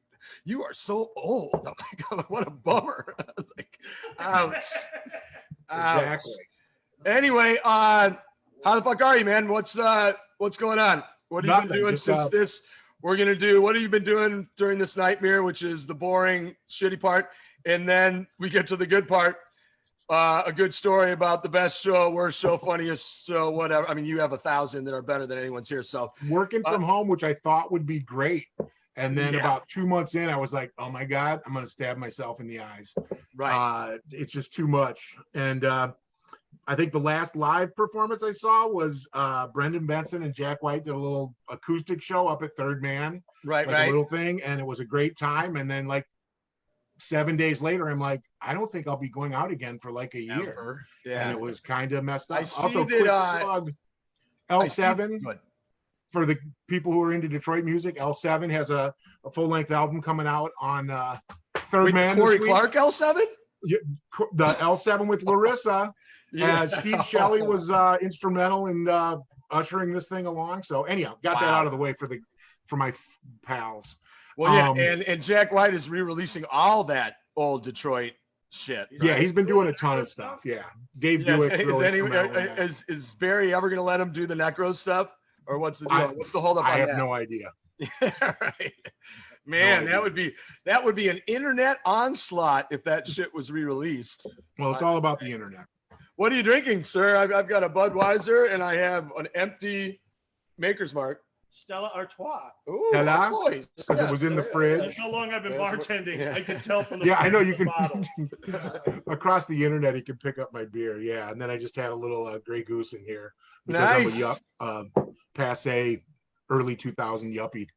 you are so old. I'm like, what a bummer. I was like, ouch. Exactly. Anyway, how the fuck are you, man? What's going on? What have you been doing since this? We're gonna do. What have you been doing during this nightmare, which is the boring, shitty part, and then we get to the good part. A good story about the best show, worst show, funniest show, whatever. I mean, you have 1,000 that are better than anyone's here. So working from home, which I thought would be great. And then about 2 months in, I was like, oh my God, I'm going to stab myself in the eyes. Right. It's just too much. And I think the last live performance I saw was Brendan Benson and Jack White did a little acoustic show up at Third Man. Right, like a little thing. And it was a great time. And then like 7 days later, I'm like, I don't think I'll be going out again for like a year. Ever. Yeah. And it was kind of messed up. I see Also, that, quick plug, L7. For the people who are into Detroit music, L7 has a full-length album coming out on Third Man. Corey Clark, L7? Yeah, the L7 with Larissa. Steve Shelley was instrumental in ushering this thing along. So anyhow, got that out of the way for my pals. Well, yeah, and Jack White is re-releasing all that old Detroit shit. Right? Yeah, he's been doing a ton of stuff. Yeah, Dave Buick. Is Barry ever going to let him do the Necros stuff? Or what's the deal? What's the holdup? I have no idea. Right. Man, that would be an internet onslaught if that shit was re-released. Well, it's all about the internet. What are you drinking, sir? I've got a Budweiser and I have an empty Maker's Mark. Stella Artois. Ooh, Stella? Because it was in the fridge. That's how long I've been bartending. Yeah. I can tell from the I know you can bottle. across the internet. You can pick up my beer. Yeah, and then I just had a little Grey Goose in here because nice. I'm a passe early 2000 yuppie.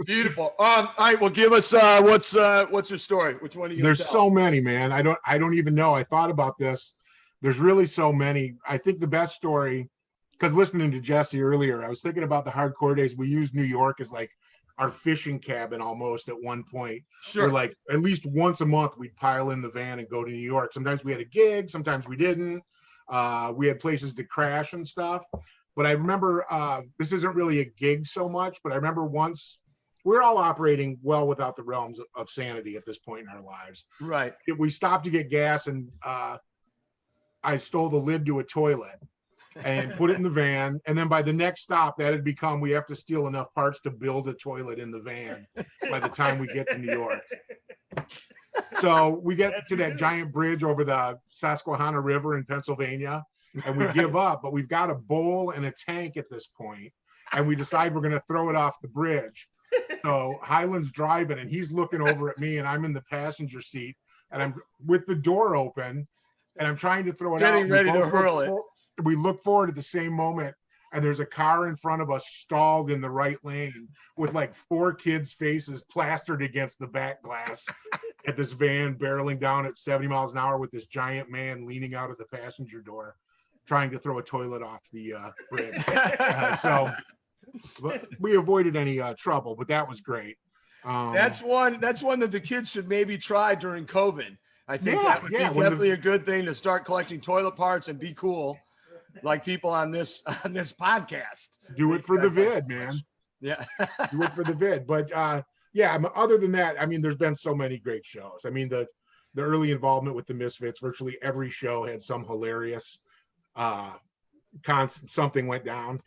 Beautiful. All right. Well, give us what's your story? Which one are you? There's so many, man. I don't even know. I thought about this. There's really so many. I think the best story, because listening to Jesse earlier, I was thinking about the hardcore days. We used New York as like our fishing cabin almost at one point. Sure. Where like at least once a month we'd pile in the van and go to New York. Sometimes we had a gig, sometimes we didn't. We had places to crash and stuff. But I remember this isn't really a gig so much, but I remember once we're all operating well without the realms of sanity at this point in our lives. Right. We stopped to get gas, and I stole the lid to a toilet and put it in the van. And then by the next stop, that had become, we have to steal enough parts to build a toilet in the van by the time we get to New York. So we get to that giant bridge over the Susquehanna River in Pennsylvania, and we give up, but we've got a bowl and a tank at this point, and we decide we're going to throw it off the bridge. So Highland's driving, and he's looking over at me, and I'm in the passenger seat, and I'm with the door open, and I'm trying to throw it out. Getting ready to hurl it. We look forward at the same moment, and there's a car in front of us stalled in the right lane with like 4 kids' faces plastered against the back glass at this van barreling down at 70 miles an hour with this giant man leaning out of the passenger door trying to throw a toilet off the bridge. So but we avoided any trouble, but that was great. That's one that the kids should maybe try during COVID. I think that would be definitely a good thing to start collecting toilet parts and be cool, like people on this podcast. Do it for the vid, man. Yeah. Do it for the vid. But other than that, I mean, there's been so many great shows. I mean, the early involvement with the Misfits, virtually every show had some hilarious something went down.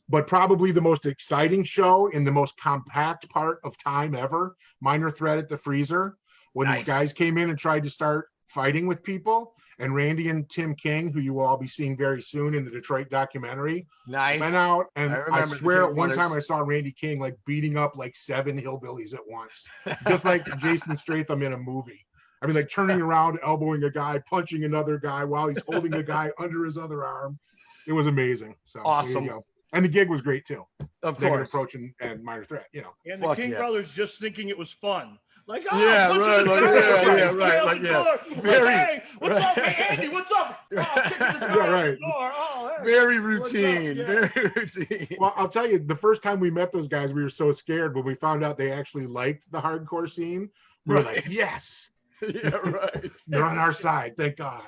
But probably the most exciting show in the most compact part of time ever, Minor Threat at the Freezer, when these guys came in and tried to start fighting with people, and Randy and Tim King, who you will all be seeing very soon in the Detroit documentary, went out, and I swear at one time I saw Randy King like beating up like 7 hillbillies at once, just like Jason Statham in a movie. I mean, like turning around, elbowing a guy, punching another guy while he's holding the guy under his other arm. It was amazing. So awesome. There you go. And the gig was great too. Of Negative course. Approach and Minor Threat, you know. And the King brothers just thinking it was fun. Like, oh, yeah, right, like, right, like, yeah. Very, hey, what's up, hey, Andy? What's up? Oh, right. Oh, hey, very routine, very routine. Well, I'll tell you, the first time we met those guys, we were so scared when we found out they actually liked the hardcore scene. We were like, yes. Yeah, right. They're on our side, thank God.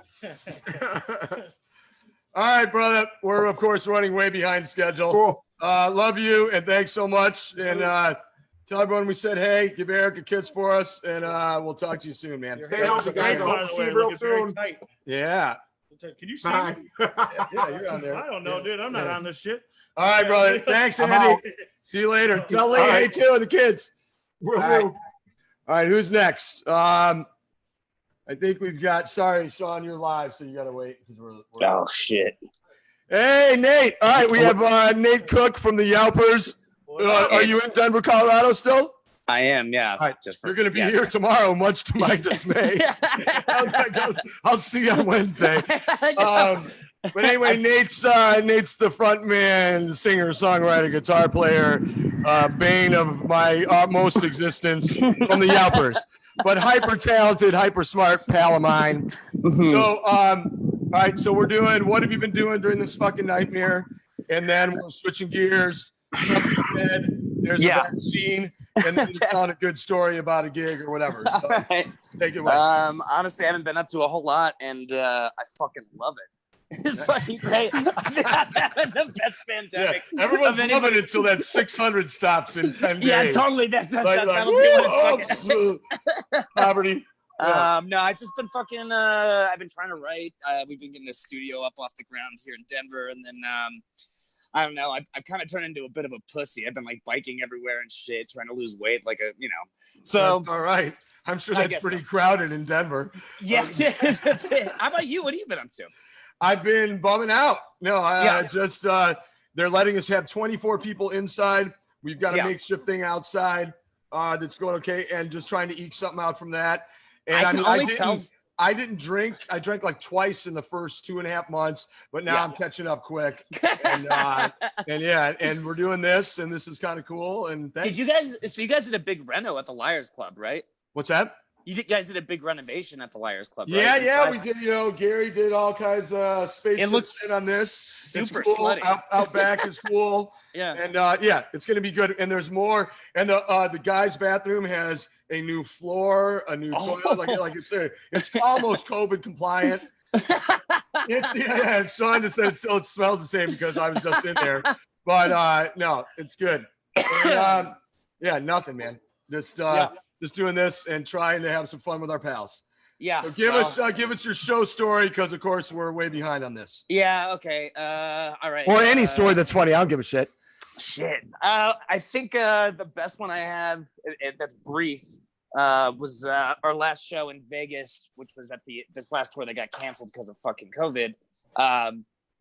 All right, brother. We're of course running way behind schedule. Cool. Love you and thanks so much. And tell everyone we said hey. Give Eric a kiss for us, and we'll talk to you soon, man. Stay healthy, guys. I hope to see you real soon. Yeah. Can you see? Bye. Yeah, you're on there. I don't know, dude. I'm not on this shit. All right, brother. Thanks, Andy. See you later. Tell Lee hey too, the kids. Will do. All right, who's next? I think we've got. Sorry, Sean, you're live, so you gotta wait because we're oh shit. Hey, Nate. All right, we have Nate Cook from the Yawpers. Are you in Denver, Colorado still? I am, yeah. All right, you're going to be here tomorrow, much to my dismay. I'll see you on Wednesday. But anyway, Nate's the front man, singer, songwriter, guitar player, bane of my utmost existence from the Yawpers. But hyper talented, hyper smart pal of mine. So, all right, so we're doing, what have you been doing during this fucking nightmare? And then we're switching gears. There's a vaccine, and then you're telling a good story about a gig or whatever. So right. Take it away. Honestly, I haven't been up to a whole lot, and I fucking love it. It's fucking great. I'm having the best pandemic. Yeah, everyone's loving it until that 600 stops in 10 days. Yeah, totally. That'll be what it's fucking. Poverty. Yeah. No, I've just been fucking. I've been trying to write. We've been getting a studio up off the ground here in Denver, and then I don't know. I've kind of turned into a bit of a pussy. I've been like biking everywhere and shit, trying to lose weight, like a So that's all right. I'm sure that's pretty crowded in Denver. Yeah, it is a bit. How about you? What have you been up to? I've been bumming out. No, just they're letting us have 24 people inside. We've got a makeshift thing outside that's going okay, and just trying to eke something out from that. And I didn't drink. I drank like twice in the first 2.5 months, but now I'm catching up quick. And we're doing this, and this is kind of cool. And did you guys? So you guys did a big reno at the Liars Club, right? What's that? You guys did a big renovation at the Liars Club, right? Yeah, we did. Gary did all kinds of space. It looks on this. Super cool. slutty. Out back is cool. Yeah, and it's gonna be good. And there's more. And the guys' bathroom has a new floor, a new toilet. Like it's almost COVID compliant. Sean just said it smells the same because I was just in there. But no, it's good. And, Yeah, nothing, man. Just doing this and trying to have some fun with our pals. Yeah. So give us your show story, because of course we're way behind on this. Yeah. Okay. All right. Or any story that's funny. I don't give a shit. Shit. I think the best one I have that's brief was our last show in Vegas, which was at this last tour that got canceled because of fucking COVID.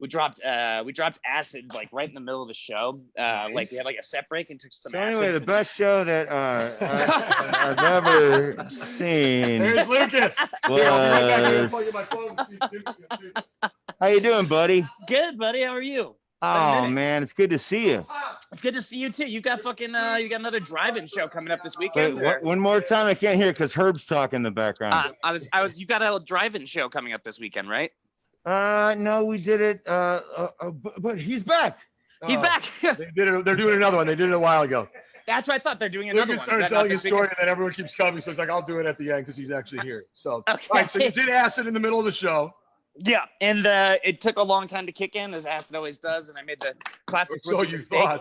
We dropped acid like right in the middle of the show. Like we had like a set break and took some acid. Anyway, the best show that I've ever seen. There's Lucas. How you doing, buddy? Good, buddy. How are you? Oh man, it's good to see you. It's good to see you too. You got fucking you got another drive-in show coming up this weekend. Wait, one more time. I can't hear because Herb's talking in the background. You got a drive-in show coming up this weekend, right? No, we did it. But he's back. He's back. They did it. They're doing another one. They did it a while ago. That's what I thought. They're doing another Lucas one. started telling his story, and then everyone keeps coming. So it's like, I'll do it at the end because he's actually here. So, all right. So you did acid in the middle of the show. Yeah, and it took a long time to kick in, as acid always does, and I made the classic mistake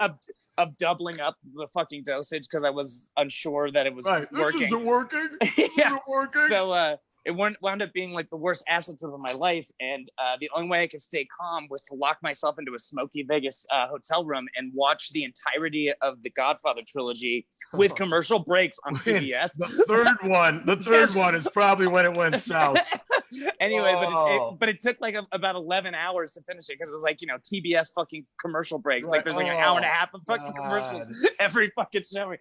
of doubling up the fucking dosage because I was unsure that it was working. This isn't working. Yeah. Isn't working. So it wound up being like the worst acid trip of my life, and the only way I could stay calm was to lock myself into a smoky Vegas hotel room and watch the entirety of the Godfather trilogy with commercial breaks on TBS. The third one is probably when it went south. Anyway, but it took like about 11 hours to finish it because it was like, TBS fucking commeral breaks. Like there's like an hour and a half of fucking commercials every fucking show.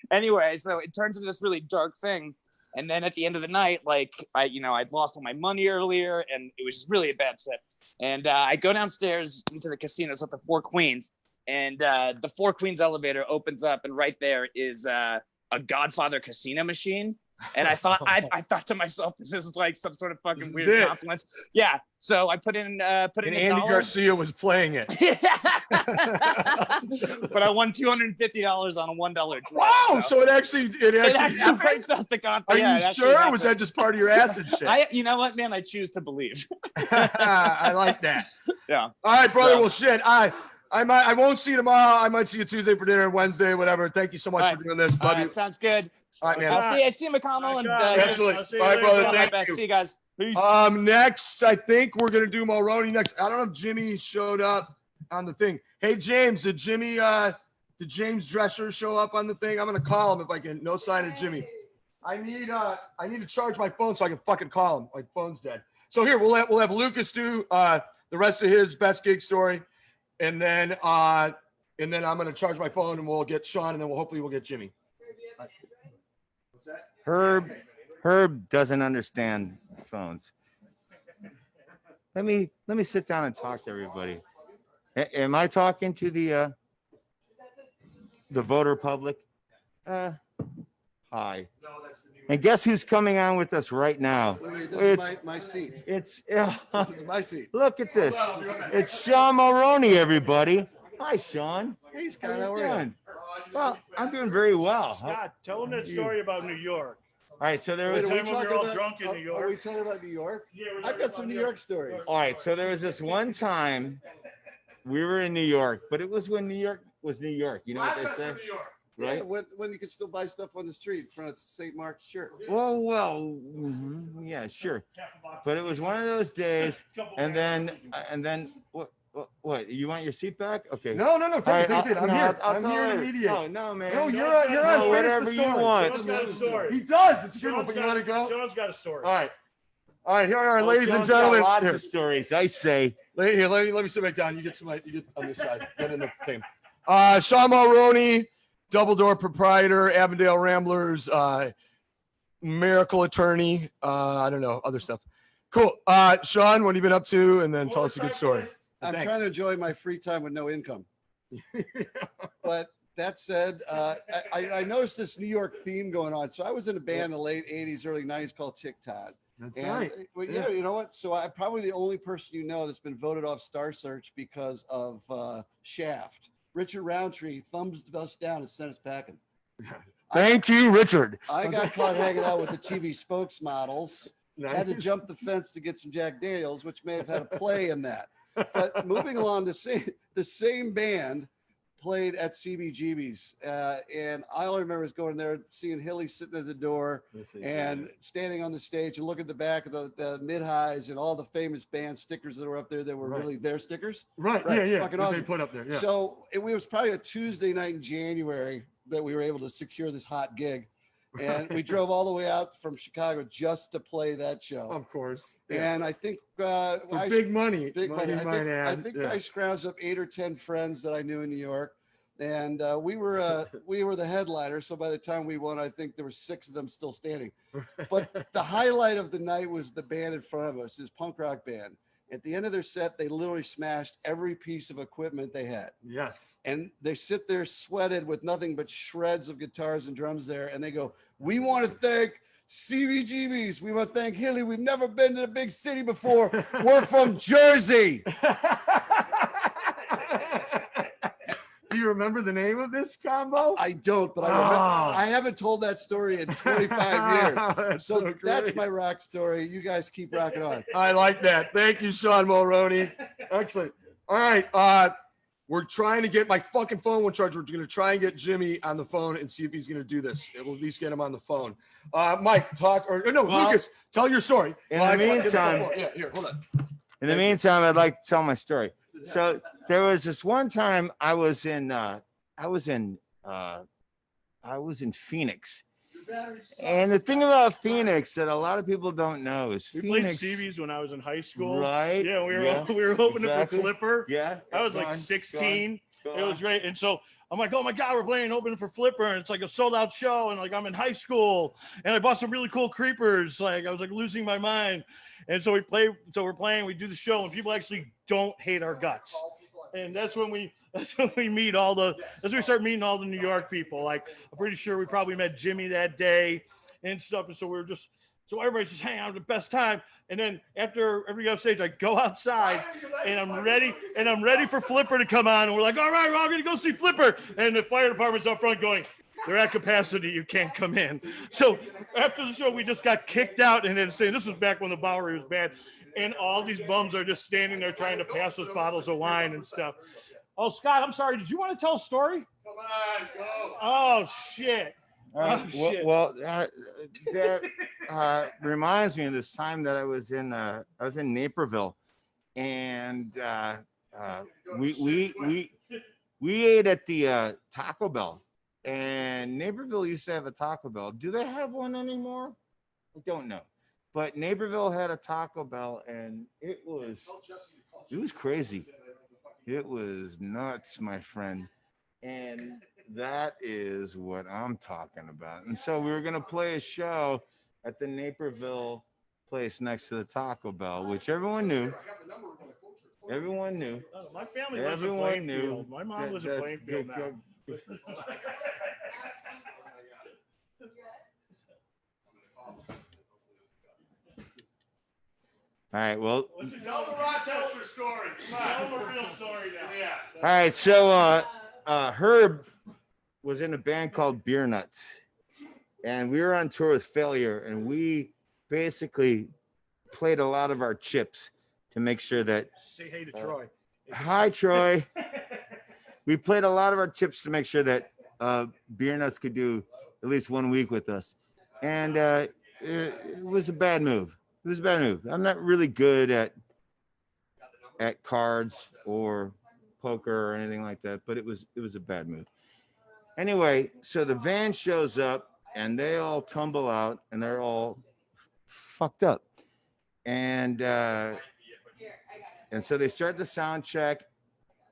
Anyway, so it turns into this really dark thing. And then at the end of the night, like I'd lost all my money earlier, and it was just really a bad trip. And I go downstairs into the casinos at the Four Queens, and the Four Queens elevator opens up, and right there is a Godfather casino machine. And I thought to myself, this is like some sort of fucking weird confluence. Yeah. So I put in Andy $1. Garcia was playing it. But I won $250 on a $1 draw. Wow! So it actually breaks out the Godfather. Are you sure? Or was that just part of your acid shit? You know what, man? I choose to believe. I like that. Yeah. All right, brother. Well, shit. I won't see you tomorrow. I might see you Tuesday for dinner, Wednesday, whatever. Thank you so much for doing this. Love you. Sounds good. All right, man. I'll see McConnell and absolutely. All right, brother. Thank you. See you guys. Peace. Next, I think we're gonna do Mulroney next. I don't know if Jimmy showed up on the thing. Hey, James, did James Drescher show up on the thing? I'm gonna call him if I can. No sign of Jimmy. I need to charge my phone so I can fucking call him. My phone's dead. So here we'll have Lucas do the rest of his best gig story, and then I'm gonna charge my phone and we'll get Sean, and then hopefully we'll get Jimmy. What's that? Herb doesn't understand phones. Let me sit down and talk to everybody. Am I talking to the voter public? Hi. No, that's the new. And guess who's coming on with us right now? This is my seat. It's This is my seat. look at this. It's Sean Mulroney, everybody. Hi, Sean. Hey, Scott, how are you? Well, I'm doing very well. Scott, tell them that story about New York. All right, so there Wait, was. are we Time when talking we were all about? drunk in New York? Are we talking about New York? Yeah, I've got some New York stories. All right, so there was this one time we were in New York, but it was when New York was New York. You know what they say, Yeah, right? when you could still buy stuff on the street in front of St. Mark's Church. Well, yeah, sure. But it was one of those days, and then what? You want your seat back? Okay. No. Take it. I'm here. I'll I'm tell here to her. mediate. No, man. No, you're on. No, whatever you want. Sean's got a story. He does. It's a good one, but you want to go? Sean's got a story. All right. Here are, ladies and Sean's got gentlemen. lots Here. of stories. I say. Here, let me sit back down. You get on this side. Get in the thing. Sean Mulroney, double door proprietor, Avondale Ramblers, miracle attorney. I don't know, other stuff. Cool. Sean, what have you been up to? And then tell us a good story. I'm Thanks. trying to enjoy my free time with no income. But that said, I noticed this New York theme going on. So I was in a band in the late 80s, early 90s called Tick Todd. That's And, right. well, yeah, you know what? So I'm probably the only person that's been voted off Star Search because of Shaft. Richard Roundtree thumbs us down and sent us packing. Thank you, Richard. I got caught hanging out with the TV spokesmodels. Had to Nice. jump the fence to get some Jack Daniels, which may have had a play in that. But moving along, the same band played at CBGB's, and I only remember is going there, seeing Hilly sitting at the door and standing on the stage and look at the back of the mid-highs and all the famous band stickers that were up there that were really their stickers. Right. Yeah. Fucking That awesome. they put up there. Yeah. So it was probably a Tuesday night in January that we were able to secure this hot gig. And we drove all the way out from Chicago just to play that show. Of course. Yeah. And I think For big money. big money. I I think I scrounged up 8 or 10 friends that I knew in New York, and we were the headliner. So by the time we won, I think there were 6 of them still standing. But the highlight of the night was the band in front of us, this punk rock band. At the end of their set, they literally smashed every piece of equipment they had. Yes. And they sit there sweated with nothing but shreds of guitars and drums there. And they go, "We want to thank CBGB's. We want to thank Hilly. We've never been to a big city before. We're from Jersey." Do you remember the name of this combo? I don't, but I remember. I haven't told that story in 25 years. That's So that's great. my rock story. You guys keep rocking on. I like that. Thank you, Sean Mulroney. Excellent. All right. We're trying to get my fucking phone won't charge. We're going to try and get Jimmy on the phone and see if he's going to do this. We'll at least get him on the phone. Mike, talk or no, Well, Lucas, tell your story. in the meantime- yeah, here, hold on. In the meantime, I'd like to tell my story. So there was this one time I was in Phoenix. And the thing about Phoenix that a lot of people don't know is We played Phoenix. CB's when I was in high school. Right. Yeah, we were Yeah, we were opening exactly. for Flipper. Yeah. I was Go like on, 16. go It was on. great. And so I'm like, oh my God, we're playing opening for Flipper. And it's like a sold out show. And like, I'm in high school and I bought some really cool creepers. Like I was like losing my mind. And so we're playing, we do the show and people actually don't hate our guts. And that's when we meet that's when we start meeting all the New York people. Like I'm pretty sure we probably met Jimmy that day and stuff. And so so everybody's just hanging out at the best time. And then after every go stage, I go outside and I'm ready for Flipper to come on. And we're like, all right, we're all gonna go see Flipper. And the fire department's up front going, they're at capacity, you can't come in. So after the show, we just got kicked out. And then saying this was back when the Bowery was bad. And all these bums are just standing there trying to pass us bottles of wine and stuff. Oh, Scott, I'm sorry. Did you want to tell a story? Come on, go. Oh, shit. Well, Oh, shit. that reminds me of this time that I was in Naperville, and we ate at the Taco Bell, and Naperville used to have a Taco Bell. Do they have one anymore? I don't know, but Naperville had a Taco Bell, and it was crazy. It was nuts, my friend, and that is what I'm talking about. And so we were going to play a show at the Naperville place next to the Taco Bell, which everyone knew. Everyone knew. Oh, my family lives in Everyone knew. Plainfield. My mom lives in Plainfield now. All right, well, Tell the Rochester story. Come on, tell the real story now. Yeah. all right, so Herb was in a band called Beer Nuts, and we were on tour with Failure, and we basically played a lot of our chips to make sure that Say hey to Troy. hi Troy. We played a lot of our chips to make sure that Beer Nuts could do at least 1 week with us, and it was a bad move. It was a bad move. I'm not really good at cards or poker or anything like that, but it was a bad move. Anyway, so the van shows up and they all tumble out and they're all fucked up. And so they start the sound check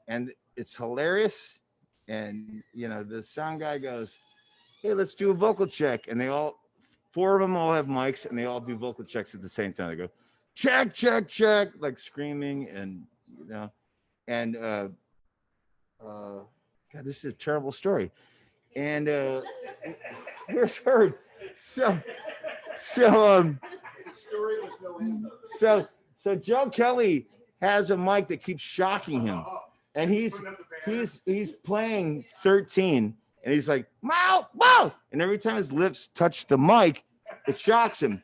and it's hilarious. And, you know, the sound guy goes, hey, let's do a vocal check. And four of them all have mics and they all do vocal checks at the same time. They go, check, check, check, like screaming and, you know, and, God, this is a terrible story. And where's Herb? So Joe Kelly has a mic that keeps shocking him, and he's playing 13, and he's like, wow, wow, and every time his lips touch the mic, it shocks him.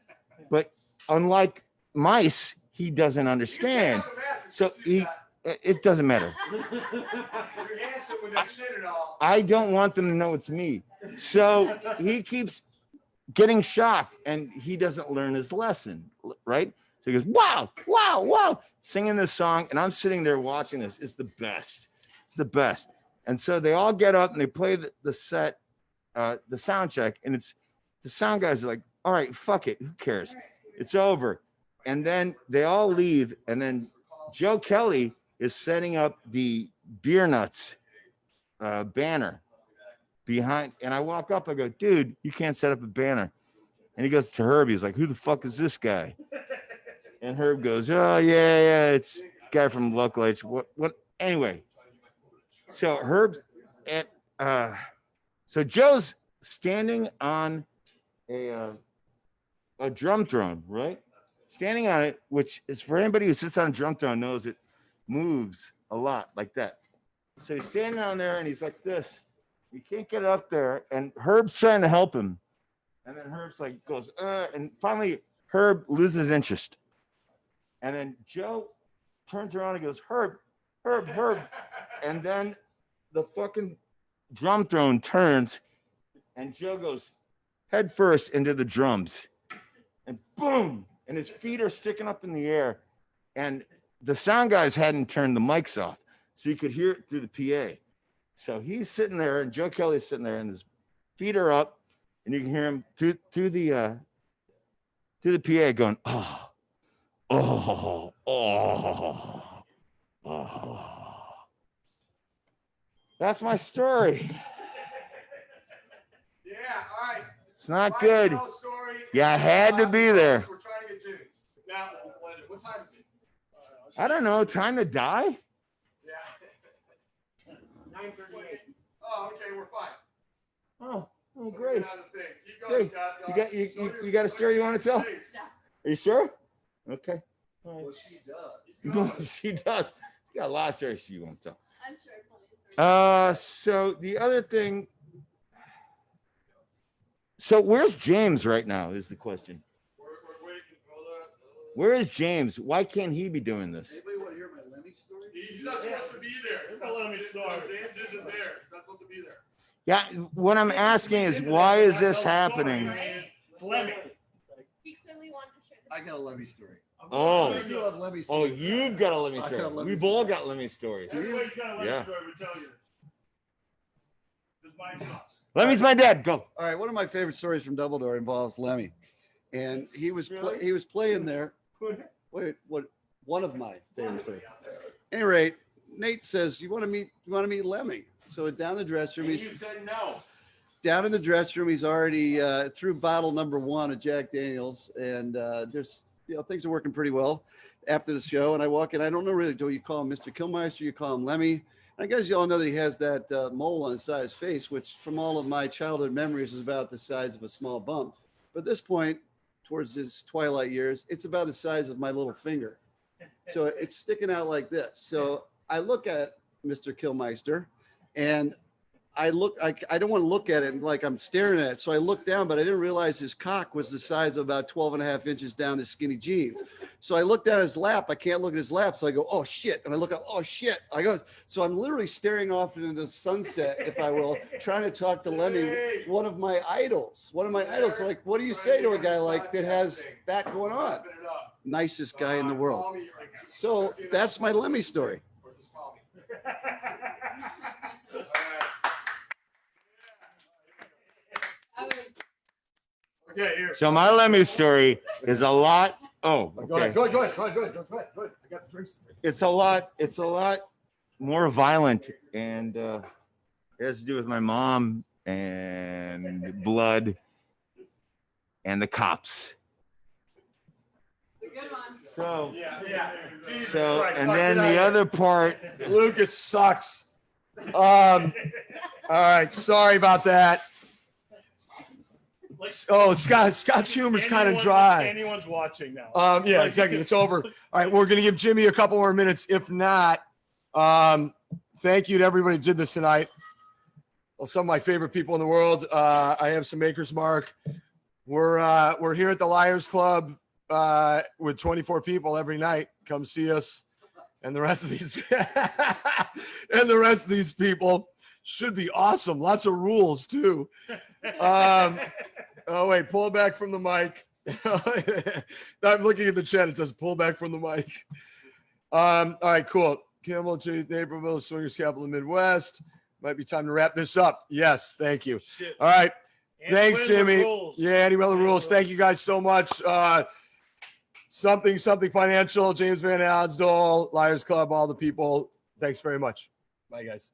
But unlike mice, he doesn't understand. So It doesn't matter. You're handsome with that shit and all. I don't want them to know it's me. So he keeps getting shocked and he doesn't learn his lesson, right? So he goes, wow, wow, wow, singing this song. And I'm sitting there watching this. It's the best. It's the best. And so they all get up and they play the set, the sound check. And it's the sound guys are like, all right, fuck it. Who cares? It's over. And then they all leave. And then Joe Kelly is setting up the Beer Nuts banner behind. And I walk up, I go, dude, you can't set up a banner. And he goes to Herb. He's like, who the fuck is this guy? And Herb goes, oh, yeah, it's the guy from Local H. What? Anyway, so Herb, and so Joe's standing on a drum throne, right? Standing on it, which is for anybody who sits on a drum throne knows it moves a lot like that. So he's standing on there and he's like this. He can't get it up there. And Herb's trying to help him. And then Herb's like goes, and finally Herb loses interest. And then Joe turns around and goes, Herb. And then the fucking drum throne turns and Joe goes head first into the drums. And boom. And his feet are sticking up in the air. And the sound guys hadn't turned the mics off. So you could hear it through the PA. So he's sitting there and Joe Kelly's sitting there and his feet are up. And you can hear him through the PA going, oh. That's my story. Yeah, all right. It's not good. Yeah, I had to be there. We're trying to get tuned. Now, what time is it? I don't know. Time to die? Yeah. 9:38. Oh, okay, we're fine. Oh, So great. Keep going, Great. Scott. You got a story you want to tell? Are you sure? Okay. Well, she does. She does. She got a lot of stories she won't tell. I'm sure. So the other thing. So where's James right now is the question. We're waiting. Where is James? Why can't he be doing this? Anybody want to hear my Lemmy story? He's not supposed to be there. He's not James isn't there. He's not supposed to be there. Yeah, what I'm asking is why is this happening? It's Lemmy. He clearly wanted to share this. I got a Lemmy story. Oh. I do have Lemmy Oh, story. you've got a Lemmy I got story. a Lemmy We've story. all got Lemmy stories. Everybody's got a Lemmy Yeah. story to tell you. This mine sucks. Lemmy's my dad. Go. All right, one of my favorite stories from Dumbledore involves Lemmy, and he was playing there. Wait, what? One of my favorite stories. At any rate, Nate says, "You want to meet Lemmy?" So down the dressing room, You said no. down in the dressing room, he's already through bottle number 1 of Jack Daniels, and there's things are working pretty well after the show. And I walk in, I don't know really, do you call him Mr. Kilmeister? You call him Lemmy? I guess you all know that he has that mole on the side of his face, which from all of my childhood memories is about the size of a small bump. But at this point, towards his twilight years, it's about the size of my little finger. So it's sticking out like this. So I look at Mr. Kilmeister and I don't want to look at it like I'm staring at it. So I look down, but I didn't realize his cock was the size of about 12 and a half inches down his skinny jeans. So I looked at his lap. I can't look at his lap. So I go, oh shit. And I look up, oh shit. I go, so I'm literally staring off into the sunset, if I will, trying to talk to Lemmy, one of my idols. Like, what do you say to a guy like that has that going on? Nicest guy in the world. So that's my Lemmy story. Okay, here. So my Lemmy story is a lot. Oh, Go ahead. okay. Go ahead. I got the drinks. It's a lot more violent, and it has to do with my mom and blood and the cops. It's a good one. So, Yeah. Jesus so, Christ, and fuck, then get out the of other part. here. Lucas sucks. All right. Sorry about that. Oh, Scott's humor's kind of dry. Anyone's watching now. Yeah, exactly. It's over. All right, we're gonna give Jimmy a couple more minutes. If not, thank you to everybody who did this tonight. Well, some of my favorite people in the world. I have some Maker's Mark. We're here at the Liars Club with 24 people every night. Come see us. and the rest of these and the rest of these people should be awesome. Lots of rules too. Oh wait, pull back from the mic. I'm looking at the chat. It says pull back from the mic. All right, cool. Campbell to Naperville, Swingers capital of the Midwest. Might be time to wrap this up. Yes, thank you. Shit. All right. Andy Thanks, Wendler Jimmy. rules. Yeah, Andy Weller rules. Thank you guys so much. Something Financial, James Van Asdol, Liars Club, all the people. Thanks very much. Bye, guys.